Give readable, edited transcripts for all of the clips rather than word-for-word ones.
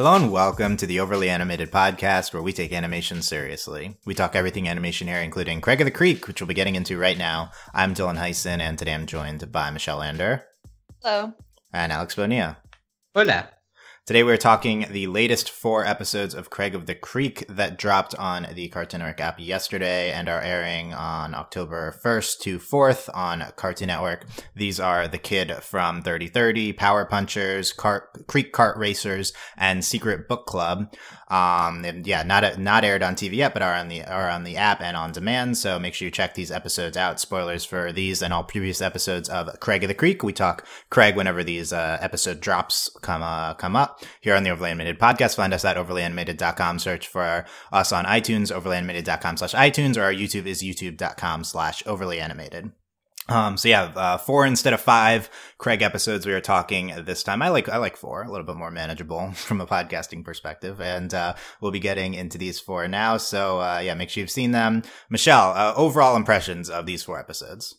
Hello and welcome to the Overly Animated Podcast, where we take animation seriously. We talk everything animation here, including Craig of the Creek, which we'll be getting into right now. I'm Dylan Hysen, and today I'm joined by Michelle Anderer. Hello. And Alex Bonilla. Hola. Today we're talking the latest 4 episodes of Craig of the Creek that dropped on the Cartoon Network app yesterday and are airing on October 1st to 4th on Cartoon Network. These are The Kid from 3030, Power Punchers, Creek Kart Racers, and Secret Book Club. And yeah, not aired on TV yet, but are on the app and on demand. So make sure you check these episodes out. Spoilers for these and all previous episodes of Craig of the Creek. We talk Craig whenever these episode drops come up. Here on the Overly Animated Podcast. Find us at overlyanimated.com. Search for us on iTunes, overlyanimated.com/iTunes, or our YouTube is youtube.com/overlyanimated. So yeah, 4 instead of 5 Craig episodes we are talking this time. I like 4, a little bit more manageable from a podcasting perspective, and we'll be getting into these 4 now. So yeah, make sure you've seen them. Michelle, overall impressions of these 4 episodes.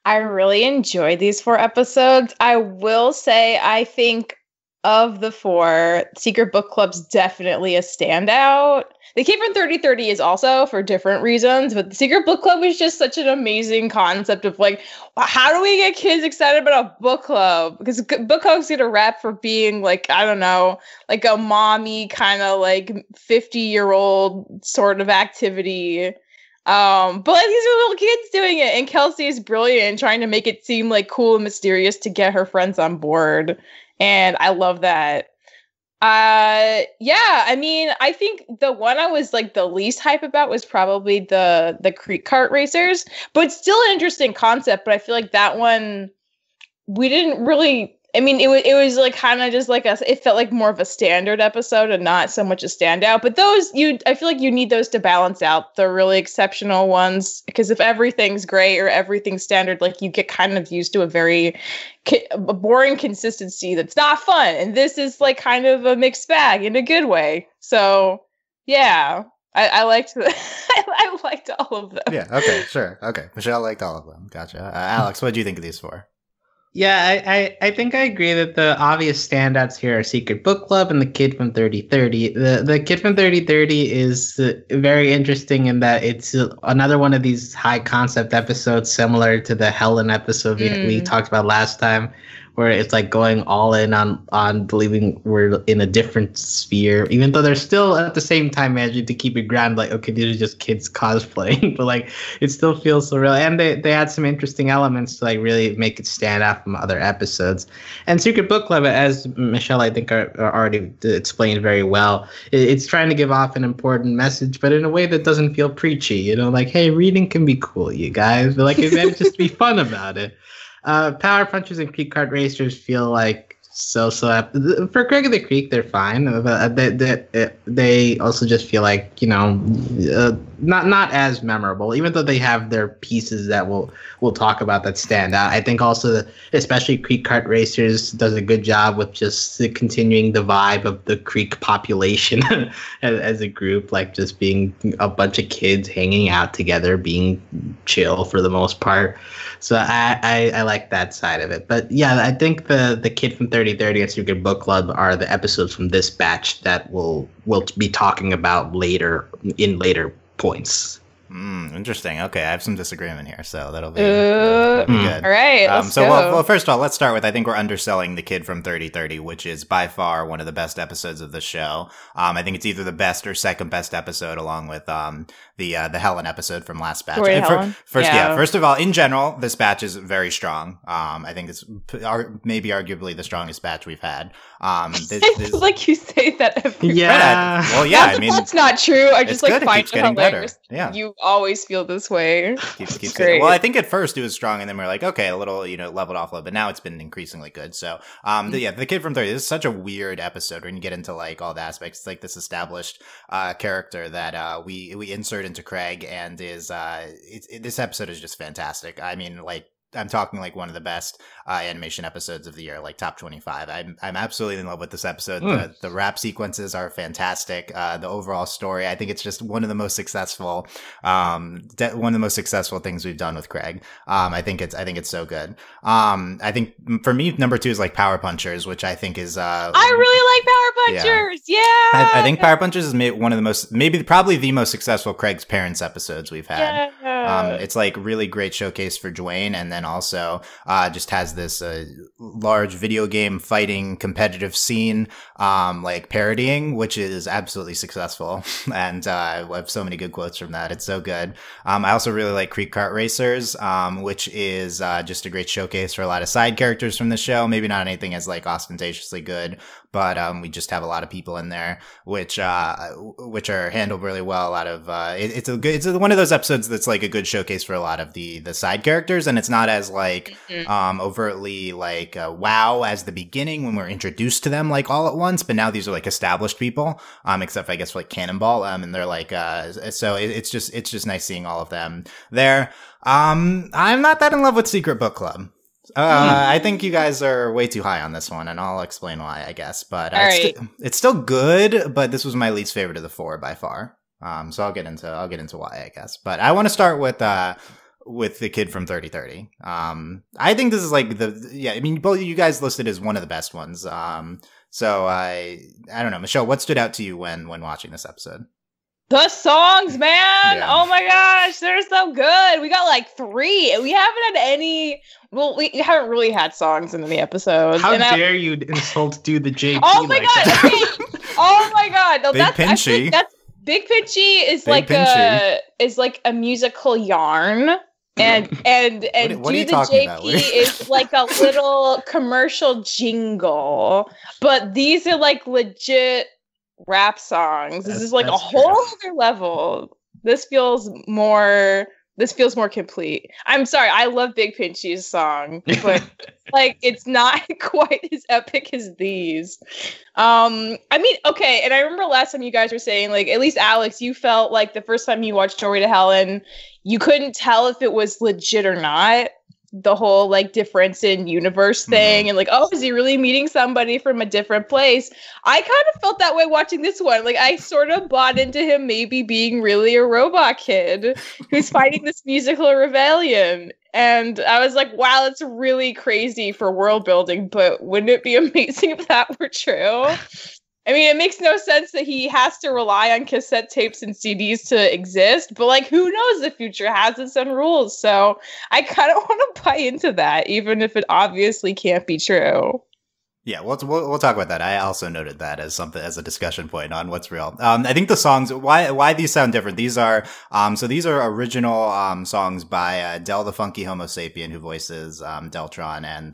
I really enjoyed these 4 episodes. I will say, I think of the 4, Secret Book Club's definitely a standout. The Kid from 3030 is also for different reasons, but the Secret Book Club is just such an amazing concept of like, how do we get kids excited about a book club? Because book clubs get a rap for being like, I don't know, like a mommy kind of like 50-year-old sort of activity. But like these are little kids doing it, and Kelsey is brilliant trying to make it seem like cool and mysterious to get her friends on board. And I love that. Yeah, I mean, I think the one I was like the least hype about was probably the Creek Kart Racers, but it's still an interesting concept. But I feel like that one, we didn't really, I mean, it was like kind of just like it felt like more of a standard episode and not so much a standout. But those, I feel like you need those to balance out the really exceptional ones, because if everything's great or everything's standard, like you get kind of used to a boring consistency that's not fun. And this is like kind of a mixed bag in a good way. So yeah, I liked I liked all of them. Yeah. Okay. Sure. Okay. Michelle liked all of them. Gotcha. Alex, what did you think of these 4? Yeah, I think I agree that the obvious standouts here are Secret Book Club and The Kid from 3030. The Kid from 3030 is very interesting in that it's another one of these high concept episodes similar to the Helen episode we talked about last time, where it's like going all in on believing we're in a different sphere, even though they're still at the same time managing to keep it grounded, like, okay, these are just kids cosplaying, but like it still feels so real. And they add some interesting elements to like really make it stand out from other episodes. And Secret Book Club, as Michelle, I think, are already explained very well, it's trying to give off an important message, but in a way that doesn't feel preachy, you know, like, hey, reading can be cool, you guys, but like it manages to be fun about it. Power Punchers and Creek Kart Racers feel like so for Craig of the Creek, they're fine. But they also just feel like, you know, not as memorable, even though they have their pieces that we'll talk about that stand out. I think also especially Creek Kart Racers does a good job with just continuing the vibe of the Creek population as a group, like just being a bunch of kids hanging out together, being chill for the most part. So I like that side of it. But yeah, I think the Kid from 3030 and Secret Book Club are the episodes from this batch that we'll be talking about later points. Interesting. Okay, I have some disagreement here, so that'll be good. All right, let's go. Well, first of all, let's start with, I think we're underselling The Kid from 3030, which is by far one of the best episodes of the show. I think it's either the best or second best episode, along with the Helen episode from last batch. First of all, in general, this batch is very strong. I think it's maybe arguably the strongest batch we've had. I feel like you say that every yeah. Well, yeah, I mean, that's not true. I just like find it hilarious. Better. Yeah. You always feel this way. Keeps great. Well, I think at first it was strong, and then we're like, okay, a little, leveled off a little, but now it's been increasingly good. So, The Kid from 30, this is such a weird episode when you get into like all the aspects. It's like this established character that we insert into Craig, and is this episode is just fantastic. I mean, like, I'm talking like one of the best animation episodes of the year, like top 25. I'm absolutely in love with this episode. The rap sequences are fantastic. The overall story, I think it's just one of the most successful things we've done with Craig. I think it's so good. I think for me, number 2 is like Power Punchers, which I think is I really like Power Punchers. Yeah. I think Power Punchers is one of the most, probably the most successful Craig's Parents episodes we've had. Yeah. It's like really great showcase for Dwayne, and then also just has this large video game fighting competitive scene, like parodying, which is absolutely successful. And I have so many good quotes from that. It's so good. I also really like Creek Kart Racers, which is just a great showcase for a lot of side characters from the show. Maybe not anything as like ostentatiously good, but we just have a lot of people in there, which are handled really well. A lot of it's one of those episodes that's like a good showcase for a lot of the side characters, and it's not as like overtly like wow as the beginning when we're introduced to them like all at once. But now these are like established people, except I guess for like Cannonball, and they're like so it's just nice seeing all of them there. I'm not that in love with Secret Book Club. I think you guys are way too high on this one, and I'll explain why, I guess. But it's still good, but this was my least favorite of the 4 by far. So I'll get into why, I guess. But I want to start with the kid from 3030. I think this is like I mean, both you guys listed as one of the best ones. So I don't know, Michelle, what stood out to you when watching this episode? The songs, man! Yeah. Oh my gosh, they're so good. We got like 3. We haven't had any. Well, we haven't really had songs in the episodes. How dare you insult Do the JP? Oh my god! that? Okay. Oh my god! No, Big Pinchy. That's Big Pinchy is Big like Pinchy. a musical yarn. And what are Do you the talking JP about? is like a little commercial jingle, but these are like legit rap songs. This is like a whole other level. This feels more complete. I'm sorry, I love Big Pinchy's song, but like it's not quite as epic as these. I mean, okay, and I remember last time you guys were saying, like, at least Alex, you felt like the first time you watched Story to Helen, you couldn't tell if it was legit or not. The whole like difference in universe thing, and like, oh, is he really meeting somebody from a different place? I kind of felt that way watching this one. Like, I sort of bought into him maybe being really a robot kid who's fighting this musical rebellion. And I was like, wow, that's really crazy for world building, but wouldn't it be amazing if that were true? I mean, it makes no sense that he has to rely on cassette tapes and CDs to exist, but like, who knows? The future has its own rules. So I kind of want to buy into that, even if it obviously can't be true. Yeah, we'll talk about that. I also noted that as a discussion point on what's real. I think the songs, why these sound different. These are original songs by Del the Funky Homo Sapien, who voices Deltron, and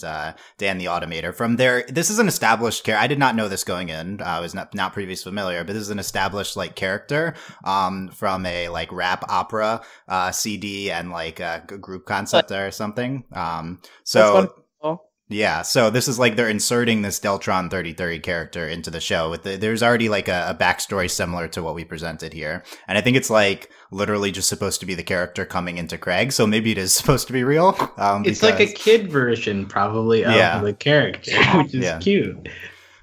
Dan the Automator. This is an established character. I did not know this going in. I was not previously familiar, but this is an established like character from a like rap opera CD and like a group concept or something. Yeah, so this is like they're inserting this Deltron 3030 character into the show. There's already like a backstory similar to what we presented here. And I think it's like literally just supposed to be the character coming into Craig, so maybe it is supposed to be real. It's like a kid version probably of the character, which is cute.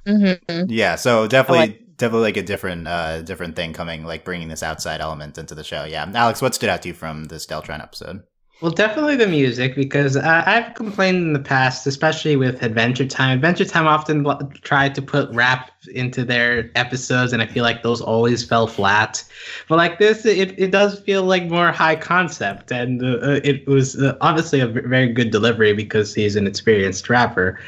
Mm-hmm. Yeah, so definitely like a different thing coming, like bringing this outside element into the show. Yeah. Alex, what stood out to you from this Deltron episode? Well, definitely the music, because I've complained in the past, especially with Adventure Time. Adventure Time often tried to put rap into their episodes, and I feel like those always fell flat. But like this, it does feel like more high concept, and it was obviously a very good delivery because he's an experienced rapper.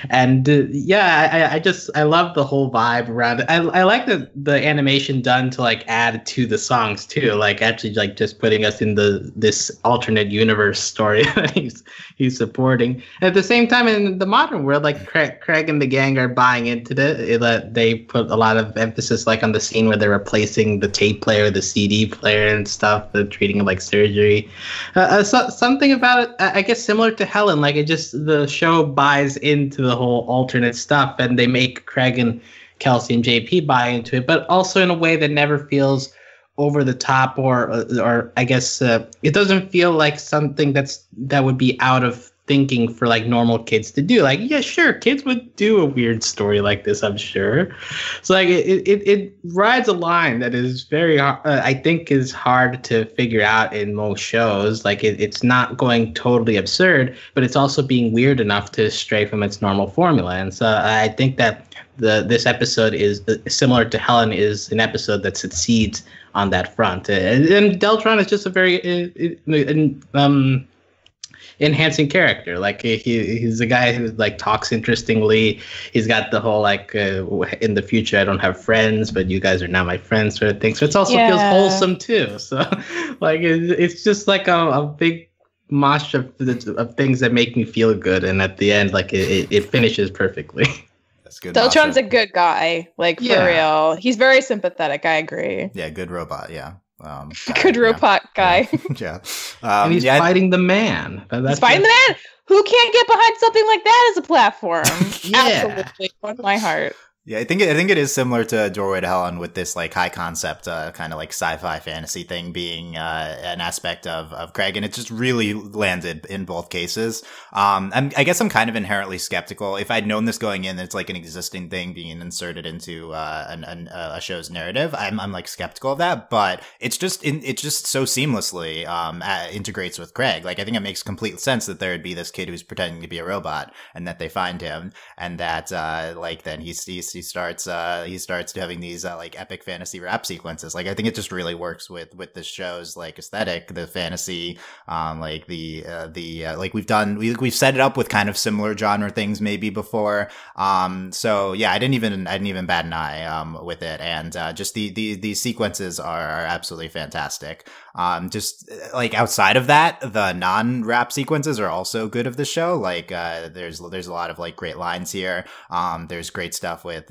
And I love the whole vibe around it. I like the animation done to like add to the songs too, like actually like just putting us in this alternate universe story that he's supporting. And at the same time, in the modern world, like Craig and the gang are buying into it. They put a lot of emphasis like on the scene where they're replacing the tape player, the CD player and stuff. They're treating it like surgery. Something about it, I guess, similar to Helen. Like the show buys into the whole alternate stuff, and they make Craig and Kelsey and JP buy into it, but also in a way that never feels over the top, or I guess it doesn't feel like something that would be out of thinking for like normal kids to do. Like, yeah, sure, kids would do a weird story like this, I'm sure. So like it rides a line that is very I think is hard to figure out in most shows. Like it's not going totally absurd, but it's also being weird enough to stray from its normal formula. And so I think that this episode is similar to Helen, is an episode that succeeds on that front. And Deltron is just a very enhancing character. Like he's a guy who like talks interestingly. He's got the whole like in the future I don't have friends, but you guys are now my friends sort of thing. So it also feels wholesome too. So like it's just like a big mosh of things that make me feel good, and at the end like it finishes perfectly. That's good. Deltron's a good guy, like for real. He's very sympathetic. I agree. Yeah, good robot. Yeah. Good robot guy. Yeah. And he's fighting the man. He's fighting the man. Who can't get behind something like that as a platform? Absolutely. Won my heart. Yeah, I think it is similar to Doorway to Helen, with this like high concept kind of like sci-fi fantasy thing being an aspect of Craig, and it just really landed in both cases. I guess I'm kind of inherently skeptical. If I'd known this going in, that it's like an existing thing being inserted into a show's narrative, I'm like skeptical of that. But it's just so seamlessly integrates with Craig. Like I think it makes complete sense that there would be this kid who's pretending to be a robot, and that they find him, and that like then he starts having these like epic fantasy rap sequences. Like I think it just really works with this show's like aesthetic, the fantasy, like like we've set it up with kind of similar genre things maybe before. So yeah, I didn't even bat an eye with it, and just the sequences are absolutely fantastic. Just like outside of that, the non-rap sequences are also good of the show. Like there's a lot of like great lines here. There's great stuff with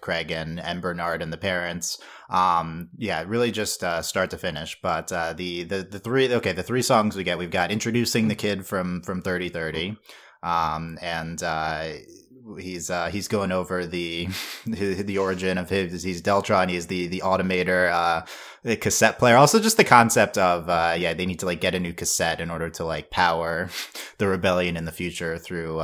Craig and Bernard and the parents. Yeah, really just start to finish. But the three songs we've got Introducing the Kid from 3030, and he's going over the origin of his. He's Deltron. He's the automator, the cassette player. Also, just the concept of they need to like get a new cassette in order to like power the rebellion in the future through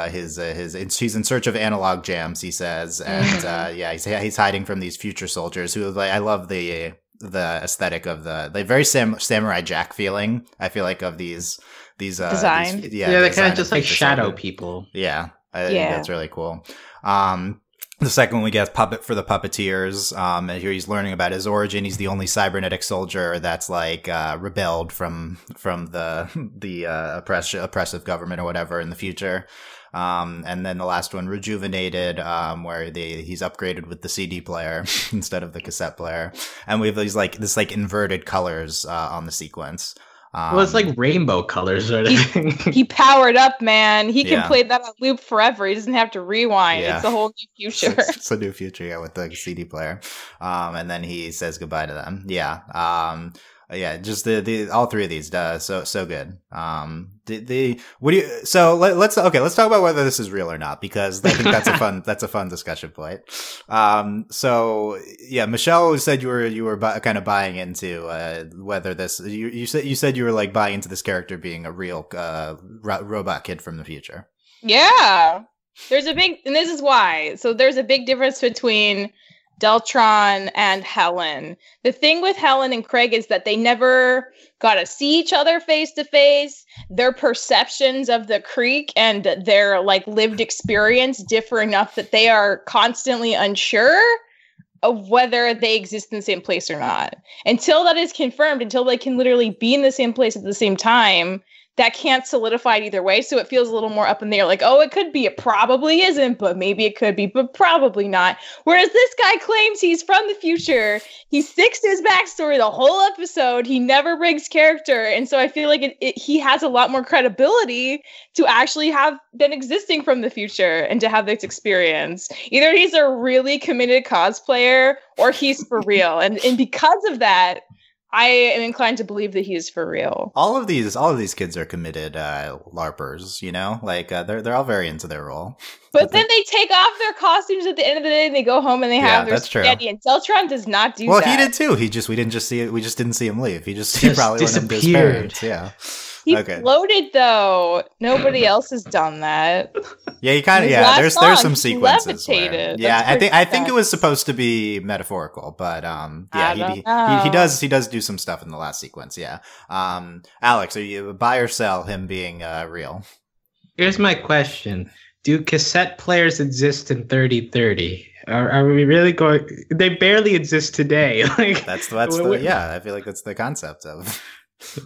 his he's in search of analog jams, he says, and he's hiding from these future soldiers who, like, I love the aesthetic of the very Samurai Jack feeling. I feel like of these design. They're kind of just like shadow people. Yeah, I think that's really cool. The second one we get Puppet for the Puppeteers. And here he's learning about his origin. He's the only cybernetic soldier that's like rebelled from the oppressive government or whatever in the future. And then the last one, Rejuvenated, where he's upgraded with the CD player instead of the cassette player. And we have this inverted colors on the sequence. Well, it's like rainbow colors sort of thing. He powered up, man. He can play that on loop forever. He doesn't have to rewind. Yeah. It's a whole new future. It's a new future, yeah, with the CD player. And then he says goodbye to them. Yeah. Just the all three of these, so good. Let's talk about whether this is real or not, because I think that's a fun discussion point. So yeah, Michelle said you were kind of buying into whether this. You said you were like buying into this character being a real robot kid from the future. Yeah, and this is why. So there's a big difference between Deltron and Helen. The thing with Helen and Craig is that they never got to see each other face to face. Their perceptions of the creek and their like lived experience differ enough that they are constantly unsure of whether they exist in the same place or not. Until that is confirmed, until they can literally be in the same place at the same time, that can't solidify it either way. So it feels a little more up in the air, like, oh, it could be, it probably isn't, but maybe it could be, but probably not. Whereas this guy claims he's from the future. He sticks to his backstory the whole episode. He never breaks character. And so I feel like he has a lot more credibility to actually have been existing from the future and to have this experience. Either he's a really committed cosplayer or he's for real. And because of that, I am inclined to believe that he is for real. All of these kids are committed LARPers, you know? Like they're all very into their role. But then they take off their costumes at the end of the day and they go home and they have their spaghetti. And Deltron does not do that. Well, he did too. We just didn't see him leave. He probably went into his parents. Yeah. He Okay. floated though. Nobody else has done that. Yeah, he kind of. His Yeah, last there's song, some he sequences where. levitated. Yeah, That's pretty I think it was nuts. supposed to be metaphorical, but I yeah, don't he know. does do some stuff in the last sequence. Yeah. Alex, are you buy or sell him being real? Here's my question. Do cassette players exist in 3030? Are we really going? They barely exist today. Like That's the yeah. I feel like that's the concept of.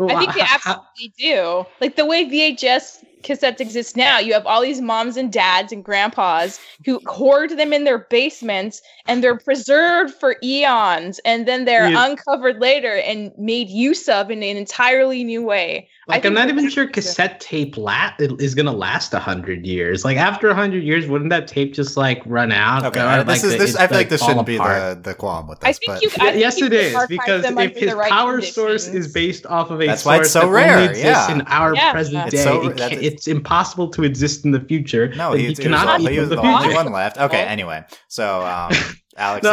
I think they absolutely do. Like the way VHS cassettes exist now, you have all these moms and dads and grandpas who hoard them in their basements and they're preserved for eons and then they're uncovered later and made use of in an entirely new way. Like, I'm not even sure cassette tape is going to last 100 years. Like, after 100 years, wouldn't that tape just, like, run out? Okay, I feel like this shouldn't be the qualm with this. Yes, it is, because if his power source is based off of a that's why source it's so that rare. only exists in our present day, it's impossible to exist in the future. No, he cannot be in the only one left. Okay, anyway, so Alex.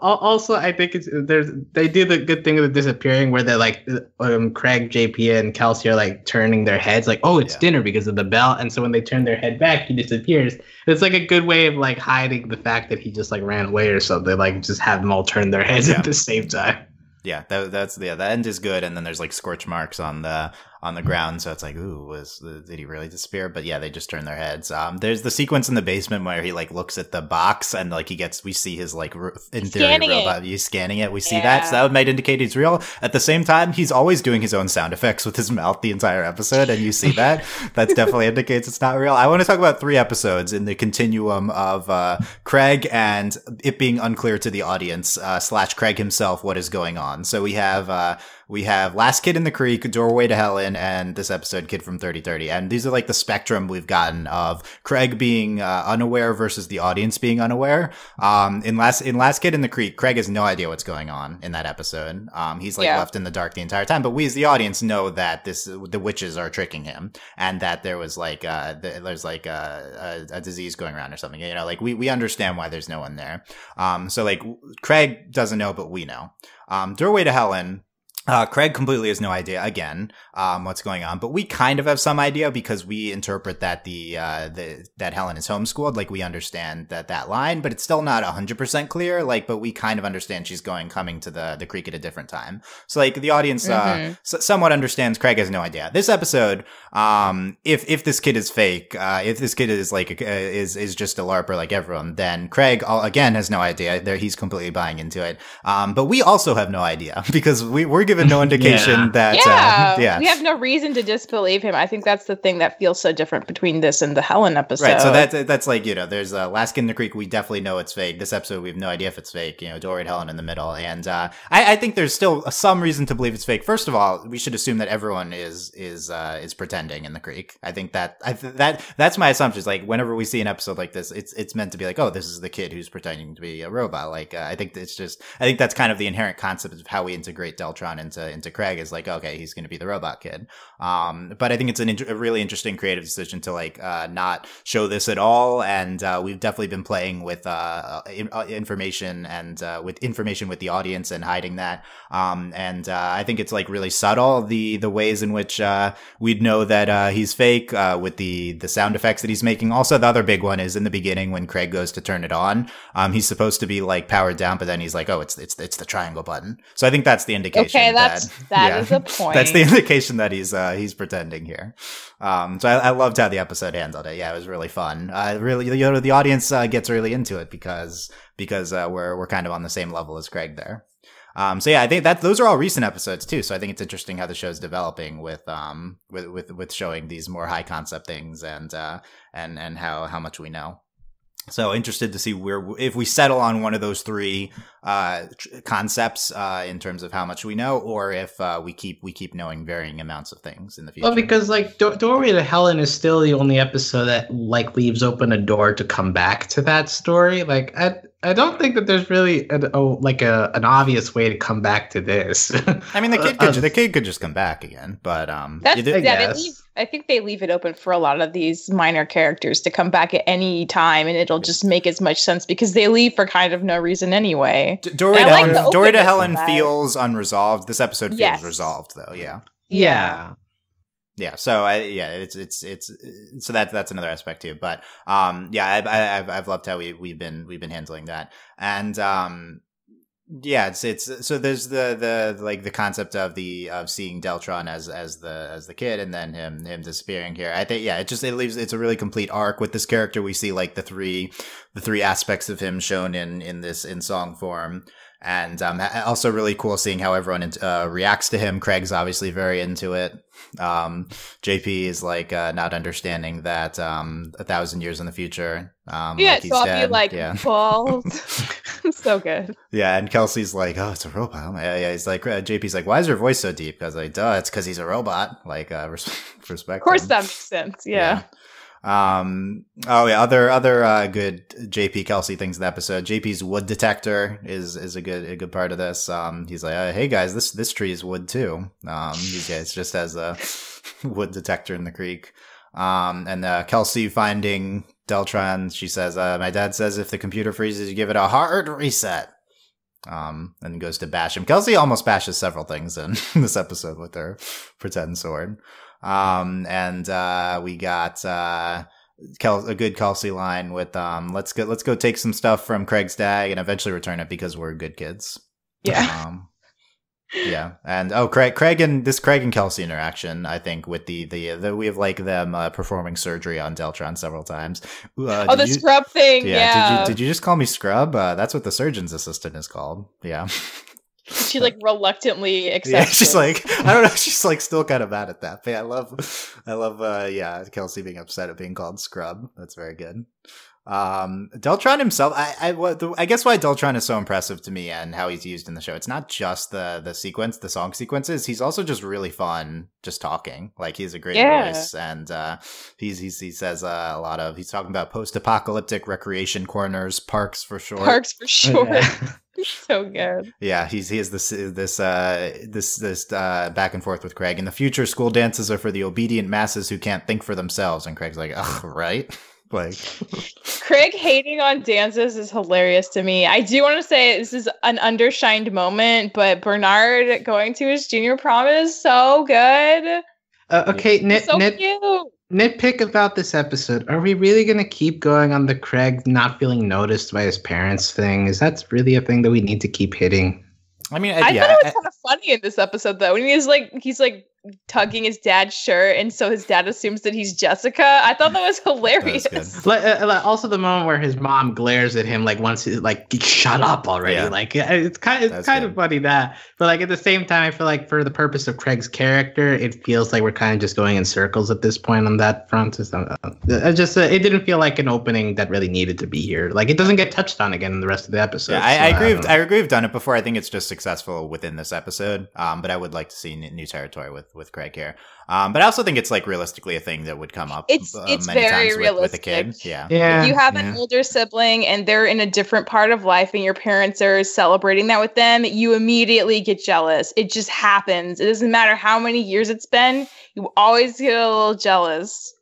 Also, I think they do the good thing of the disappearing, where they're like Craig, JP, and Kelsey are like turning their heads, like, oh, it's dinner because of the bell, and so when they turn their head back, he disappears. It's like a good way of like hiding the fact that he just like ran away or something. Like just have them all turn their heads at the same time. Yeah, that end is good, and then there's like scorch marks on the ground, so it's like, ooh, did he really disappear? But yeah, they just turn their heads. There's the sequence in the basement where he like looks at the box and like we see his like in theory robot. He's scanning it. We see that, so that might indicate he's real. At the same time, he's always doing his own sound effects with his mouth the entire episode, and you see that. That definitely indicates it's not real. I want to talk about 3 episodes in the continuum of Craig and it being unclear to the audience / Craig himself what is going on. So we have Last Kid in the Creek, Doorway to Helen, and this episode, Kid from 3030. And these are like the spectrum we've gotten of Craig being unaware versus the audience being unaware. In Last Kid in the Creek, Craig has no idea what's going on in that episode. He's like left in the dark the entire time. But we as the audience know that the witches are tricking him, and that there was like there's like a disease going around or something. You know, like we understand why there's no one there. So like Craig doesn't know, but we know. Doorway to Helen. Craig completely has no idea again, what's going on, but we kind of have some idea because we interpret that that Helen is homeschooled. Like we understand that line, but it's still not 100% clear. Like, but we kind of understand she's coming to the creek at a different time. So like the audience, somewhat understands. Craig has no idea. This episode, if this kid is fake, if this kid is like, is just a LARPer like everyone, then Craig again has no idea. He's completely buying into it. But we also have no idea because we're given no indication that we have no reason to disbelieve him. I think that's the thing that feels so different between this and the Helen episode. Right, so that's like, you know, there's Last Kid in the Creek, we definitely know it's fake. This episode we have no idea if it's fake, you know, Dory and Helen in the middle, and I think there's still some reason to believe it's fake. First of all, we should assume that everyone is pretending in the creek. I think that's my assumption. Is like whenever we see an episode like this, it's meant to be like, oh, this is the kid who's pretending to be a robot. Like I think that's kind of the inherent concept of how we integrate Deltron into Craig, is like, okay, he's going to be the robot kid. But I think it's a really interesting creative decision to like not show this at all. And we've definitely been playing with information and with the audience and hiding that. And I think it's like really subtle, the ways in which we'd know that he's fake with the sound effects that he's making. Also, the other big one is in the beginning when Craig goes to turn it on. He's supposed to be like powered down, but then he's like, oh, it's the triangle button. So I think that's the indication. Okay, that is a point. That's the indication that he's pretending here. So I loved how the episode handled it. Yeah, it was really fun. Really, you know, the audience gets really into it because we're kind of on the same level as Craig there. So yeah, I think those are all recent episodes too. So I think it's interesting how the show's developing with showing these more high concept things and how much we know. So interested to see if we settle on one of those 3 concepts in terms of how much we know, or if we keep knowing varying amounts of things in the future. Well, because like Doorway to Helen is still the only episode that like leaves open a door to come back to that story. Like I don't think that there's really an obvious way to come back to this. I mean, the kid could just come back again, but I think they leave it open for a lot of these minor characters to come back at any time, and it'll just make as much sense because they leave for kind of no reason anyway. Dory to Helen feels unresolved. This episode feels resolved, though. Yeah. Yeah, so it's so that's another aspect too. But I've loved how we've been handling that, and yeah, it's so there's the like the concept of seeing Deltron as the kid, and then him disappearing here. I think it's a really complete arc with this character. We see like the three aspects of him shown in song form. And also really cool seeing how everyone reacts to him. Craig's obviously very into it. JP is like not understanding that 1,000 years in the future. Like he's so dead. I'll be like, balls. So good. Yeah, and Kelsey's like, oh, it's a robot. Yeah, he's like, JP's like, why is your voice so deep? Because like, duh, it's because he's a robot. Like, respect. Of course, him. That makes sense. Yeah. Other good JP Kelsey things in the episode. JP's wood detector is a good part of this. He's like, hey guys, this tree is wood too. It's just as a wood detector in the creek. And Kelsey finding Deltron, she says, my dad says if the computer freezes, you give it a hard reset. And goes to bash him. Kelsey almost bashes several things in this episode with her pretend sword. We got a good Kelsey line with let's go take some stuff from Craig's dad and eventually return it because we're good kids. Yeah. Yeah. And Craig and Kelsey interaction, I think, with the we have like them performing surgery on Deltron several times. The scrub thing. Yeah. Did you just call me scrub? That's what the surgeon's assistant is called. Yeah. She like reluctantly accepts. Yeah, she's like, I don't know. She's like still kind of mad at that. But yeah, I love Kelsey being upset at being called scrub. That's very good. Deltron himself, I guess why Deltron is so impressive to me and how he's used in the show. It's not just the song sequences. He's also just really fun, just talking. Like he has a great voice, and he says a lot of. He's talking about post-apocalyptic recreation corners, parks for short. Parks for short. Yeah. So good. Yeah, he has this back and forth with Craig. In the future, school dances are for the obedient masses who can't think for themselves. And Craig's like, ugh, right? Like, Craig hating on dances is hilarious to me. I do want to say this is an undershined moment, but Bernard going to his junior prom is so good. Okay, nitpick about this episode. Are we really going to keep going on the Craig not feeling noticed by his parents thing? Is that really a thing that we need to keep hitting? I mean, I thought it was kind of funny in this episode, though. When he's like tugging his dad's shirt, and so his dad assumes that he's Jessica. I thought that was hilarious. Also, the moment where his mom glares at him, like once he's like, "Shut up already!" Yeah. Like it's kind of funny that, but like at the same time, I feel like for the purpose of Craig's character, it feels like we're kind of just going in circles at this point on that front. It didn't feel like an opening that really needed to be here. Like it doesn't get touched on again in the rest of the episode. Yeah, I agree. I agree. We've done it before. I think it's just successful within this episode. But I would like to see new territory with Craig here. But I also think it's like realistically a thing that would come up. It's many very times realistic with a kid. Yeah. If you have an older sibling and they're in a different part of life and your parents are celebrating that with them, you immediately get jealous. It just happens. It doesn't matter how many years it's been. You always get a little jealous.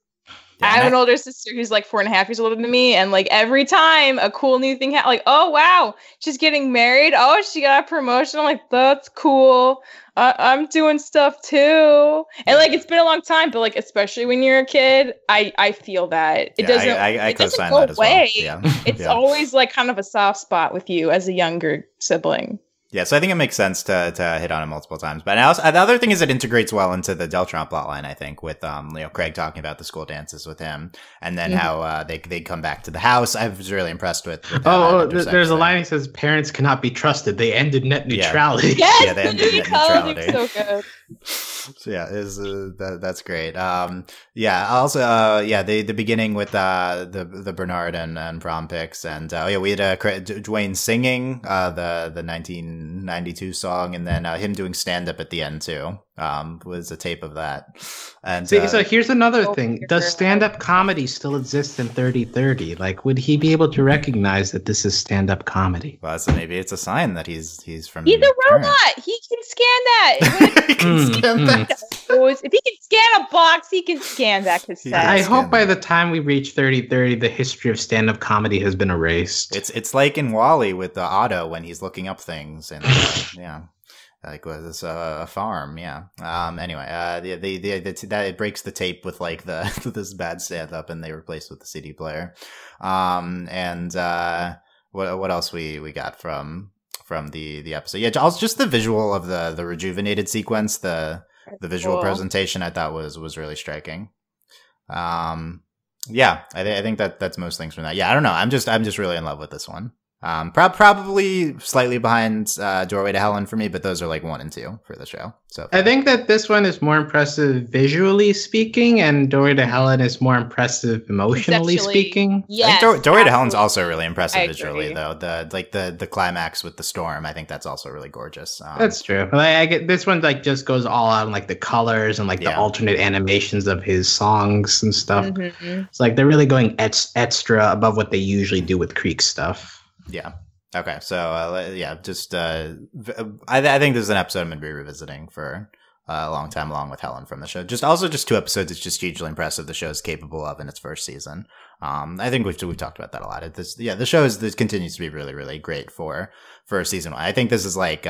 Yeah, I have an older sister who's like 4.5 years older than me, and like every time a cool new thing happens, like, oh wow, she's getting married. Oh, she got a promotion. I'm like, that's cool. I'm doing stuff too. And like it's been a long time, but like especially when you're a kid, I feel that it doesn't. It doesn't go away. Well. Yeah. It's always like kind of a soft spot with you as a younger sibling. Yeah, so I think it makes sense to hit on it multiple times. But also, the other thing is it integrates well into the Deltron plotline, I think, with Craig talking about the school dances with him, and then how they come back to the house. I was really impressed with there's a line that says, parents cannot be trusted. They ended net neutrality. Yeah, yes, yeah they ended net neutrality. So good. So yeah, that's great. Also, the beginning with the Bernard and prom pics, and we had Dwayne singing the 1992 song, and then him doing stand up at the end too. Was a tape of that. And so here's another thing: does stand up comedy still exist in 3030? Like, would he be able to recognize that this is stand up comedy? Well, so maybe it's a sign that he's from. He's a robot. He can scan that. He can scan that. If he can scan a box, he can scan that cassette. I hope by the time we reach 3030, the history of stand up comedy has been erased. It's like in WALL-E with the Otto when he's looking up things, and yeah. Like, was this a farm? Yeah. Anyway, that it breaks the tape with like the this bad stand up, and they replaced with the CD player. And what else we got from the episode? Yeah, also just the visual of the rejuvenated sequence, the visual presentation I thought was really striking. Yeah, I think that's most things from that. Yeah, I don't know. I'm just really in love with this one. Probably slightly behind Doorway to Helen for me, but those are like 1 and 2 for the show. So I think that this one is more impressive visually speaking, and Doorway to Helen is more impressive emotionally speaking. Yes, I think Doorway to Helen's also really impressive visually, though. The climax with the storm, I think that's also really gorgeous. That's true. I get this one like just goes all out on like the colors and like the alternate animations of his songs and stuff. Mm-hmm. It's like they're really going extra above what they usually do with Creek stuff. Yeah. Okay. So, just I think this is an episode I'm going to be revisiting for a long time, along with Helen from the show. Just 2 episodes. It's just hugely impressive the show is capable of in its first season. I think we've talked about that a lot. The show this continues to be really, really great for season 1. I think this is like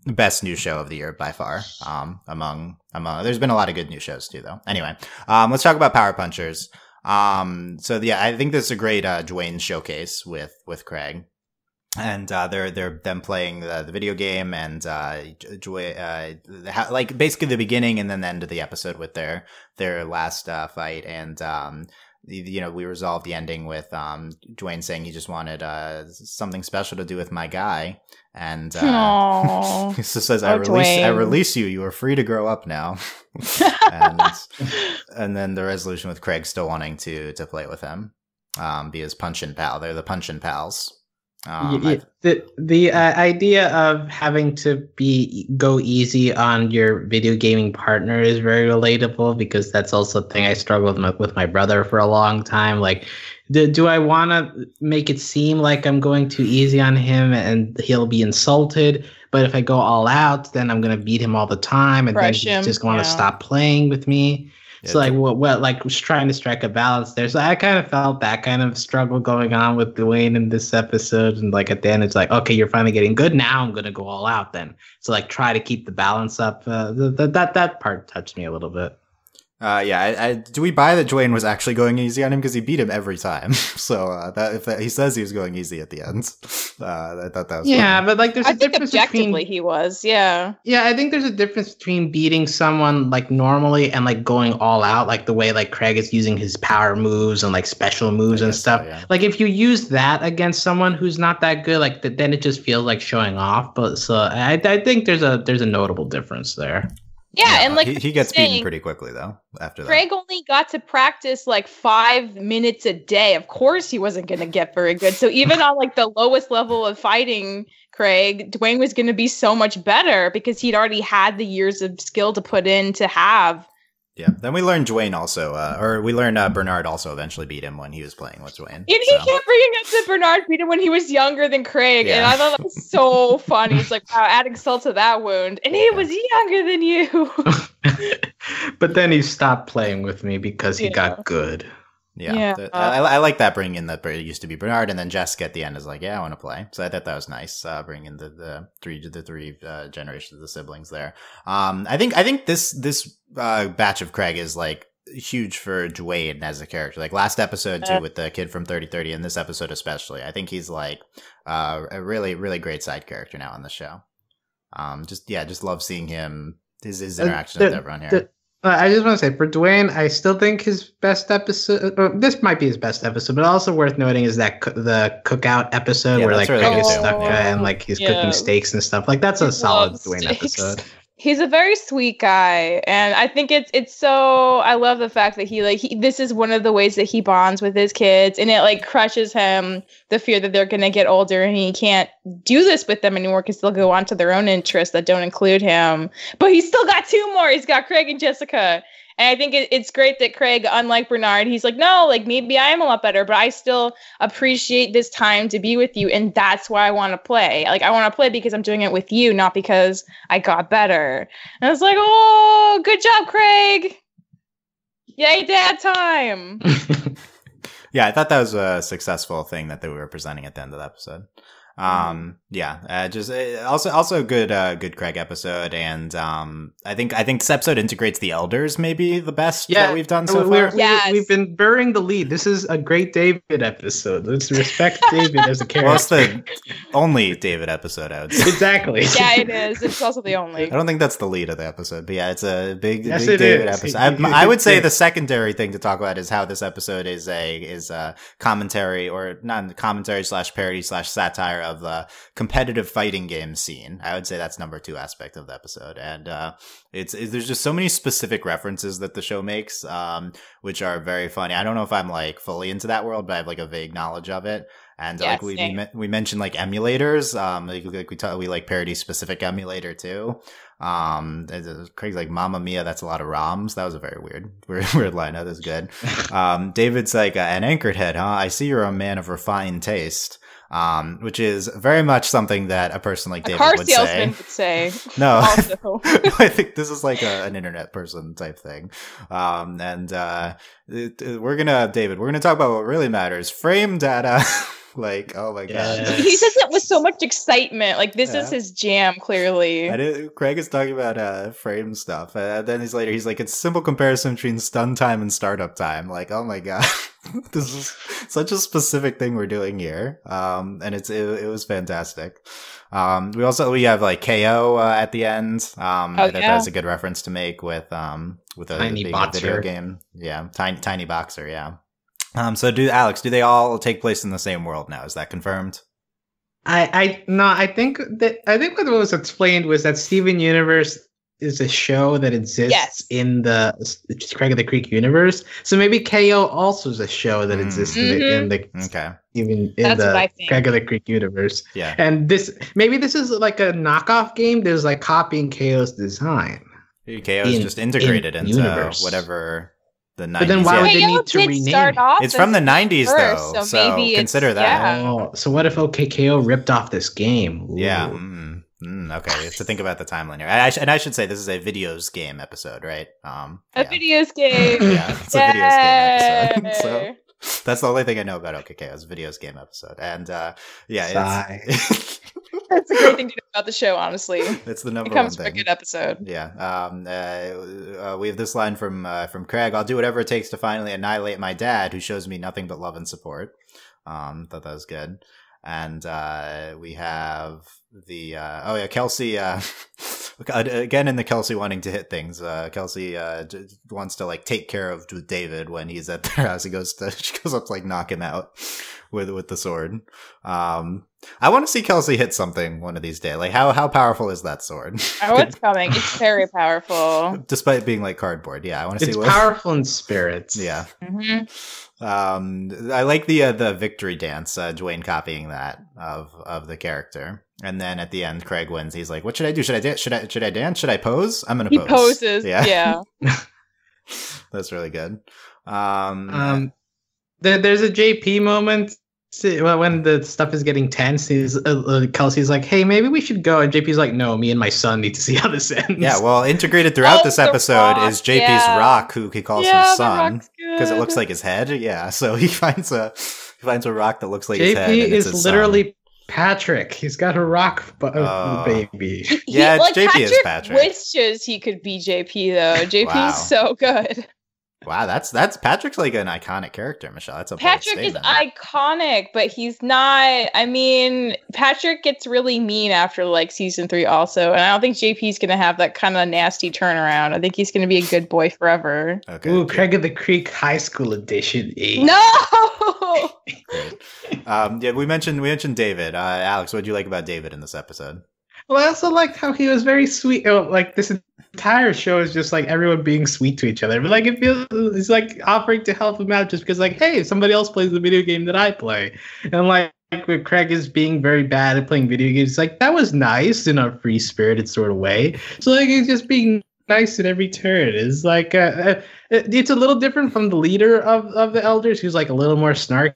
best new show of the year by far. Among there's been a lot of good new shows too, though. Anyway, let's talk about Power Punchers. I think this is a great Dwayne showcase with Craig, and they're them playing the video game, and like basically the beginning and then the end of the episode with their last fight, and we resolved the ending with Dwayne saying he just wanted something special to do with my guy, and he says, I release you. You are free to grow up now. and then the resolution with Craig still wanting to play with him, be his punch-in pal. They're the punch-in pals. The idea of having to go easy on your video gaming partner is very relatable, because that's also a thing I struggled with my brother for a long time. Like, do I want to make it seem like I'm going too easy on him and he'll be insulted? But if I go all out, then I'm going to beat him all the time, and then he's just going to stop playing with me. Yeah, so like trying to strike a balance there. So I kind of felt that kind of struggle going on with Dwayne in this episode. And like at the end, it's like, okay, you're finally getting good. Now I'm going to go all out then. So like try to keep the balance up. That part touched me a little bit. Do we buy that Dwayne was actually going easy on him, because he beat him every time? So he says he was going easy at the end. I thought that was funny. But like there's a difference objectively he was. Yeah, I think there's a difference between beating someone like normally and like going all out, like the way like Craig is using his power moves and like special moves and stuff. So, yeah. Like if you use that against someone who's not that good, like then it just feels like showing off. But so I think there's a notable difference there. Yeah, and like he gets beaten pretty quickly though. After that, Craig only got to practice like 5 minutes a day. Of course, he wasn't going to get very good. So even on like the lowest level of fighting, Craig, Dwayne was going to be so much better because he'd already had the years of skill to put in to have. Yeah. Then we learned Dwayne also, or we learned Bernard also eventually beat him when he was playing with Dwayne. And he kept bringing up that Bernard beat him when he was younger than Craig. Yeah. And I thought that was so funny. It's like, wow, adding salt to that wound. And he was younger than you. But then he stopped playing with me because he got good. Yeah. I like that, bringing in that it used to be Bernard, and then Jessica at the end is like, yeah, I want to play. So I thought that was nice, bringing in the three generations of the siblings there. I think this batch of Craig is like huge for Dwayne as a character. Like last episode too, with the kid from 3030, and this episode especially, I think he's like a really, really great side character now on the show. Just love seeing him, his interaction with everyone here. I just want to say, for Dwayne, I still think his best episode, this might be his best episode, but also worth noting is that the cookout episode where like Craig is stuck and like he's cooking steaks and stuff. Like that's a solid Dwayne episode. He's a very sweet guy, and I think it's so. I love the fact that this is one of the ways that he bonds with his kids, and it like crushes him the fear that they're gonna get older and he can't do this with them anymore because they'll go on to their own interests that don't include him. But he's still got 2 more. He's got Craig and Jessica. And I think it's great that Craig, unlike Bernard, he's like, no, like maybe I am a lot better, but I still appreciate this time to be with you. And that's why I want to play. Like, I want to play because I'm doing it with you, not because I got better. And I was like, oh, good job, Craig. Yay, dad time. Yeah, I thought that was a successful thing that they were presenting at the end of the episode. Just also good Craig episode, and I think this episode integrates the elders maybe the best that we've done so far. We've been burying the lead. This is a great David episode. Let's respect David as a character. Well, it's the only David episode, I would say. Exactly. Yeah, it is. It's also the only. I don't think that's the lead of the episode, but yeah, it's a big Yes, big it David is. episode. I would say the secondary thing to talk about is how this episode is a commentary, or not commentary / parody / satire of the competitive fighting game scene. I would say that's number 2 aspect of the episode, and there's just so many specific references that the show makes, which are very funny. I don't know if I'm like fully into that world, but I have like a vague knowledge of it. And like we mentioned like emulators, we like parody specific emulator too. Craig's like, Mamma Mia, that's a lot of ROMs. That was a very weird line. That was good. David's like, an anchored head, huh? I see you're a man of refined taste. Which is very much something that a person like David would say. Car salesman would say. No, also. I think this is like an internet person type thing. We're gonna talk about what really matters: frame data. Like, oh my god, he says it with so much excitement. Like this is his jam, clearly. Craig is talking about frame stuff, and then he's like, it's a simple comparison between stun time and startup time. Like, oh my god. This is such a specific thing we're doing here. And it was fantastic. We have like KO at the end. That's a good reference to make with a Tiny Boxer video game. Yeah, tiny Boxer, yeah. So Alex, do they all take place in the same world now? Is that confirmed? I think what was explained was that Steven Universe is a show that exists in the Craig of the Creek universe. So maybe KO also is a show that exists in the Craig of the Creek universe. Yeah. And this is like a knockoff game. There's like copying KO's design. KO is just integrated into universe. Whatever the 90s. But then why would they need to rename it? It's from the 90s though, so maybe consider that. Yeah. Oh, so what if KO ripped off this game? Ooh. Yeah. Okay, we have to think about the timeline here. I should say this is a videos game episode, right? Videos game. Yeah, it's a videos game episode. So that's the only thing I know about OKKO is videos game episode, and it's that's a great thing to know about the show. Honestly, it's the number one thing. It comes from a good episode. Yeah. We have this line from Craig: "I'll do whatever it takes to finally annihilate my dad, who shows me nothing but love and support." Thought that was good. And we have the Kelsey again in the Kelsey wanting to hit things. Kelsey wants to like take care of David when he's at their house. She goes up to like knock him out with the sword. I want to see Kelsey hit something one of these days. Like how powerful is that sword? Oh, it's coming. It's very powerful, despite being like cardboard. Yeah, I want to see. It's powerful in spirits. Yeah. Mm-hmm. I like the victory dance. Dwayne copying that of the character, and then at the end, Craig wins. He's like, "What should I do? Should I dance? Should I dance? Should I pose? I'm gonna pose." He poses. Yeah. That's really good. There's a JP moment when the stuff is getting tense. Kelsey's like, "Hey, maybe we should go," and JP's like, "No, me and my son need to see how this ends." Yeah, well, integrated throughout this episode is JP's rock, who he calls his son, because it looks like his head. Yeah, so he finds a rock that looks like his head. JP is literally Patrick. He's got a rock baby. Yeah, JP is Patrick. Wishes he could be JP though. JP's so good. Wow, that's Patrick's like an iconic character, Michelle. That's a Patrick is iconic, but he's not. I mean, Patrick gets really mean after like season 3 also, and I don't think JP's gonna have that kind of nasty turnaround. I think he's gonna be a good boy forever. Okay. Ooh, Craig of the Creek High School Edition 8. No. Great. We mentioned David. Alex, what did you like about David in this episode? Well, I also liked how he was very sweet. Like this entire show is just like everyone being sweet to each other. But like it feels, it's like offering to help him out just because like, hey, somebody else plays the video game that I play, and like when Craig is being very bad at playing video games, like that was nice in a free spirited sort of way. So like he's just being nice at every turn. It's like it's a little different from the leader of the elders, who's like a little more snarky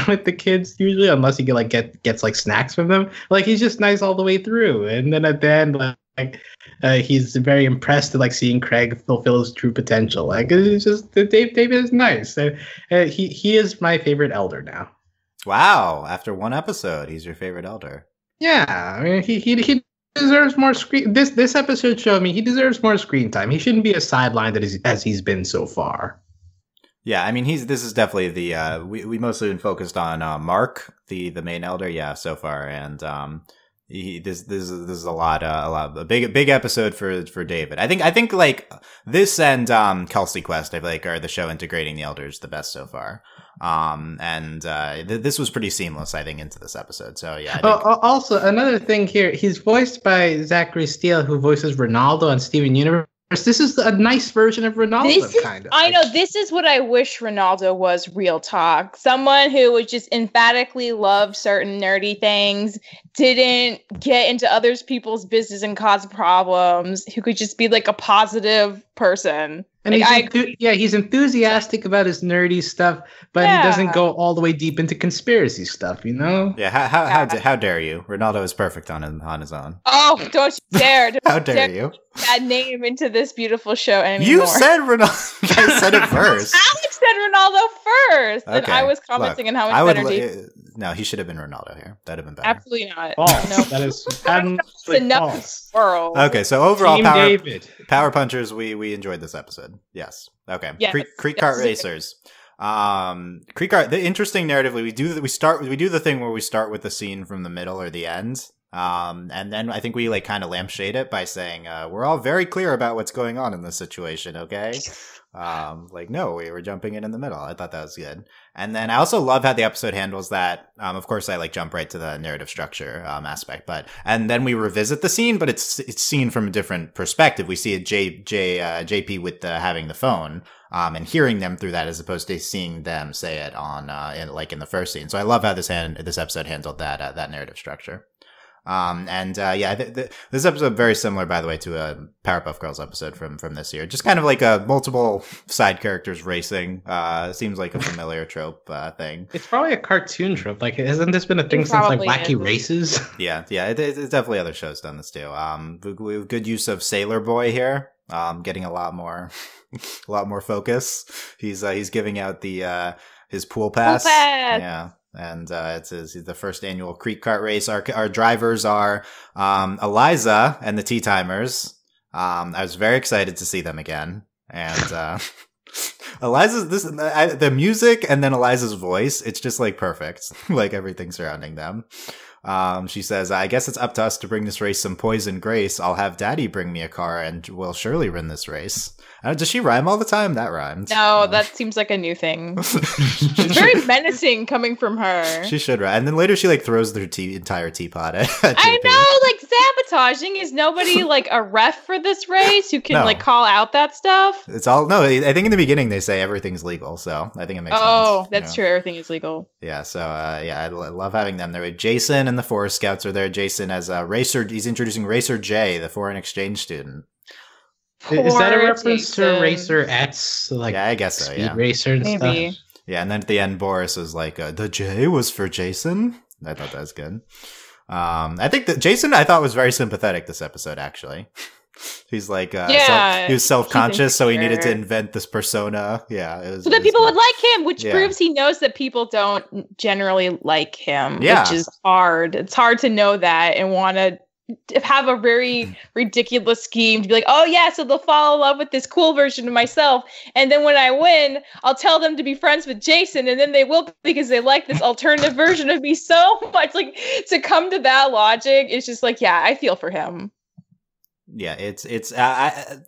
with the kids usually, unless he gets like snacks from them. Like he's just nice all the way through, and then at the end, he's very impressed at like seeing Craig fulfill his true potential. Like it's just David is nice. He is my favorite elder now. Wow! After one episode, he's your favorite elder. Yeah, I mean, he deserves more screen. This episode showed me he deserves more screen time. He shouldn't be a sideline as he's been so far. Yeah, I mean, this is definitely the we mostly been focused on Mark, the main elder, yeah, so far, and this is a big episode for David. I think like this and Kelsey Quest, I feel like, are the show integrating the elders the best so far. This was pretty seamless, I think, into this episode. So yeah. Also, another thing here, he's voiced by Zachary Steele, who voices Ronaldo on Steven Universe. This is a nice version of Ronaldo, kind of. I know, this is what I wish Ronaldo was, real talk. Someone who would just emphatically love certain nerdy things, didn't get into other people's business and cause problems, who could just be like a positive person. And like, he's enthusiastic about his nerdy stuff, but he doesn't go all the way deep into conspiracy stuff, you know? Yeah, how dare you? Ronaldo is perfect on his own. Oh, don't you dare! How dare you? That name into this beautiful show anymore. You said Ronaldo. I said it first. Alex said Ronaldo first, okay. and I was commenting on how much better. No, he should have been Ronaldo here. That'd have been better. Absolutely not. False. No. That is enough false. World. Okay, so overall, Power Punchers, we enjoyed this episode. Yes. Okay. Yes. Creek Cart Racers. Creek Cart. The interesting narratively, we do the thing where we start with the scene from the middle or the end. And then I think we like kind of lampshade it by saying, we're all very clear about what's going on in this situation. Okay. No, we were jumping in the middle. I thought that was good. And then I also love how the episode handles that. Of course, I like jump right to the narrative structure aspect, and then we revisit the scene, but it's seen from a different perspective. We see JP with having the phone, and hearing them through that, as opposed to seeing them say it on in the first scene. So I love how this episode handled that narrative structure. This episode very similar, by the way, to a Powerpuff Girls episode from this year. Just kind of like a multiple side characters racing. Seems like a familiar trope thing. It's probably a cartoon trope. Like, hasn't this been a thing since like Wacky Races? Yeah. It's definitely other shows done this too. Good use of Sailor Boy here. Getting a lot more focus. He's giving out his pool pass. Yeah. And it's the first annual Creek Cart race. Our drivers are Eliza and the Tea Timers. I was very excited to see them again. And Eliza's the music and then Eliza's voice. It's just like perfect, like everything surrounding them. She says, "I guess it's up to us to bring this race some poison grace. I'll have Daddy bring me a car, and we'll surely win this race." Does she rhyme all the time? That rhymed. No, that seems like a new thing. It's very menacing coming from her. She should rhyme. And then later she like throws their entire teapot at I know, like sabotaging. Is nobody like a ref for this race who can like call out that stuff? It's all, no, I think in the beginning they say everything's legal. So I think it makes sense. Oh, that's true. Everything is legal. Yeah. So I love having them there. Jason and the Forest Scouts are there. Jason as a racer. He's introducing Racer J, the foreign exchange student. Is that a reference to Racer X? Like, yeah, I guess so. Speed Yeah, Racer and stuff. Yeah, and then at the end, Boris is like, "The J was for Jason." I thought that was good. I think that Jason, I thought, was very sympathetic this episode. Actually, he's like, he was self-conscious, so he needed to invent this persona. Yeah, so that people would like him, which proves he knows that people don't generally like him. Yeah, which is hard. It's hard to know that and want to have a very ridiculous scheme to be like, oh yeah, so they'll fall in love with this cool version of myself, and then when I win, I'll tell them to be friends with Jason, and then they will because they like this alternative version of me so much. Like, to come to that logic, it's just like, yeah, I feel for him. Yeah, it's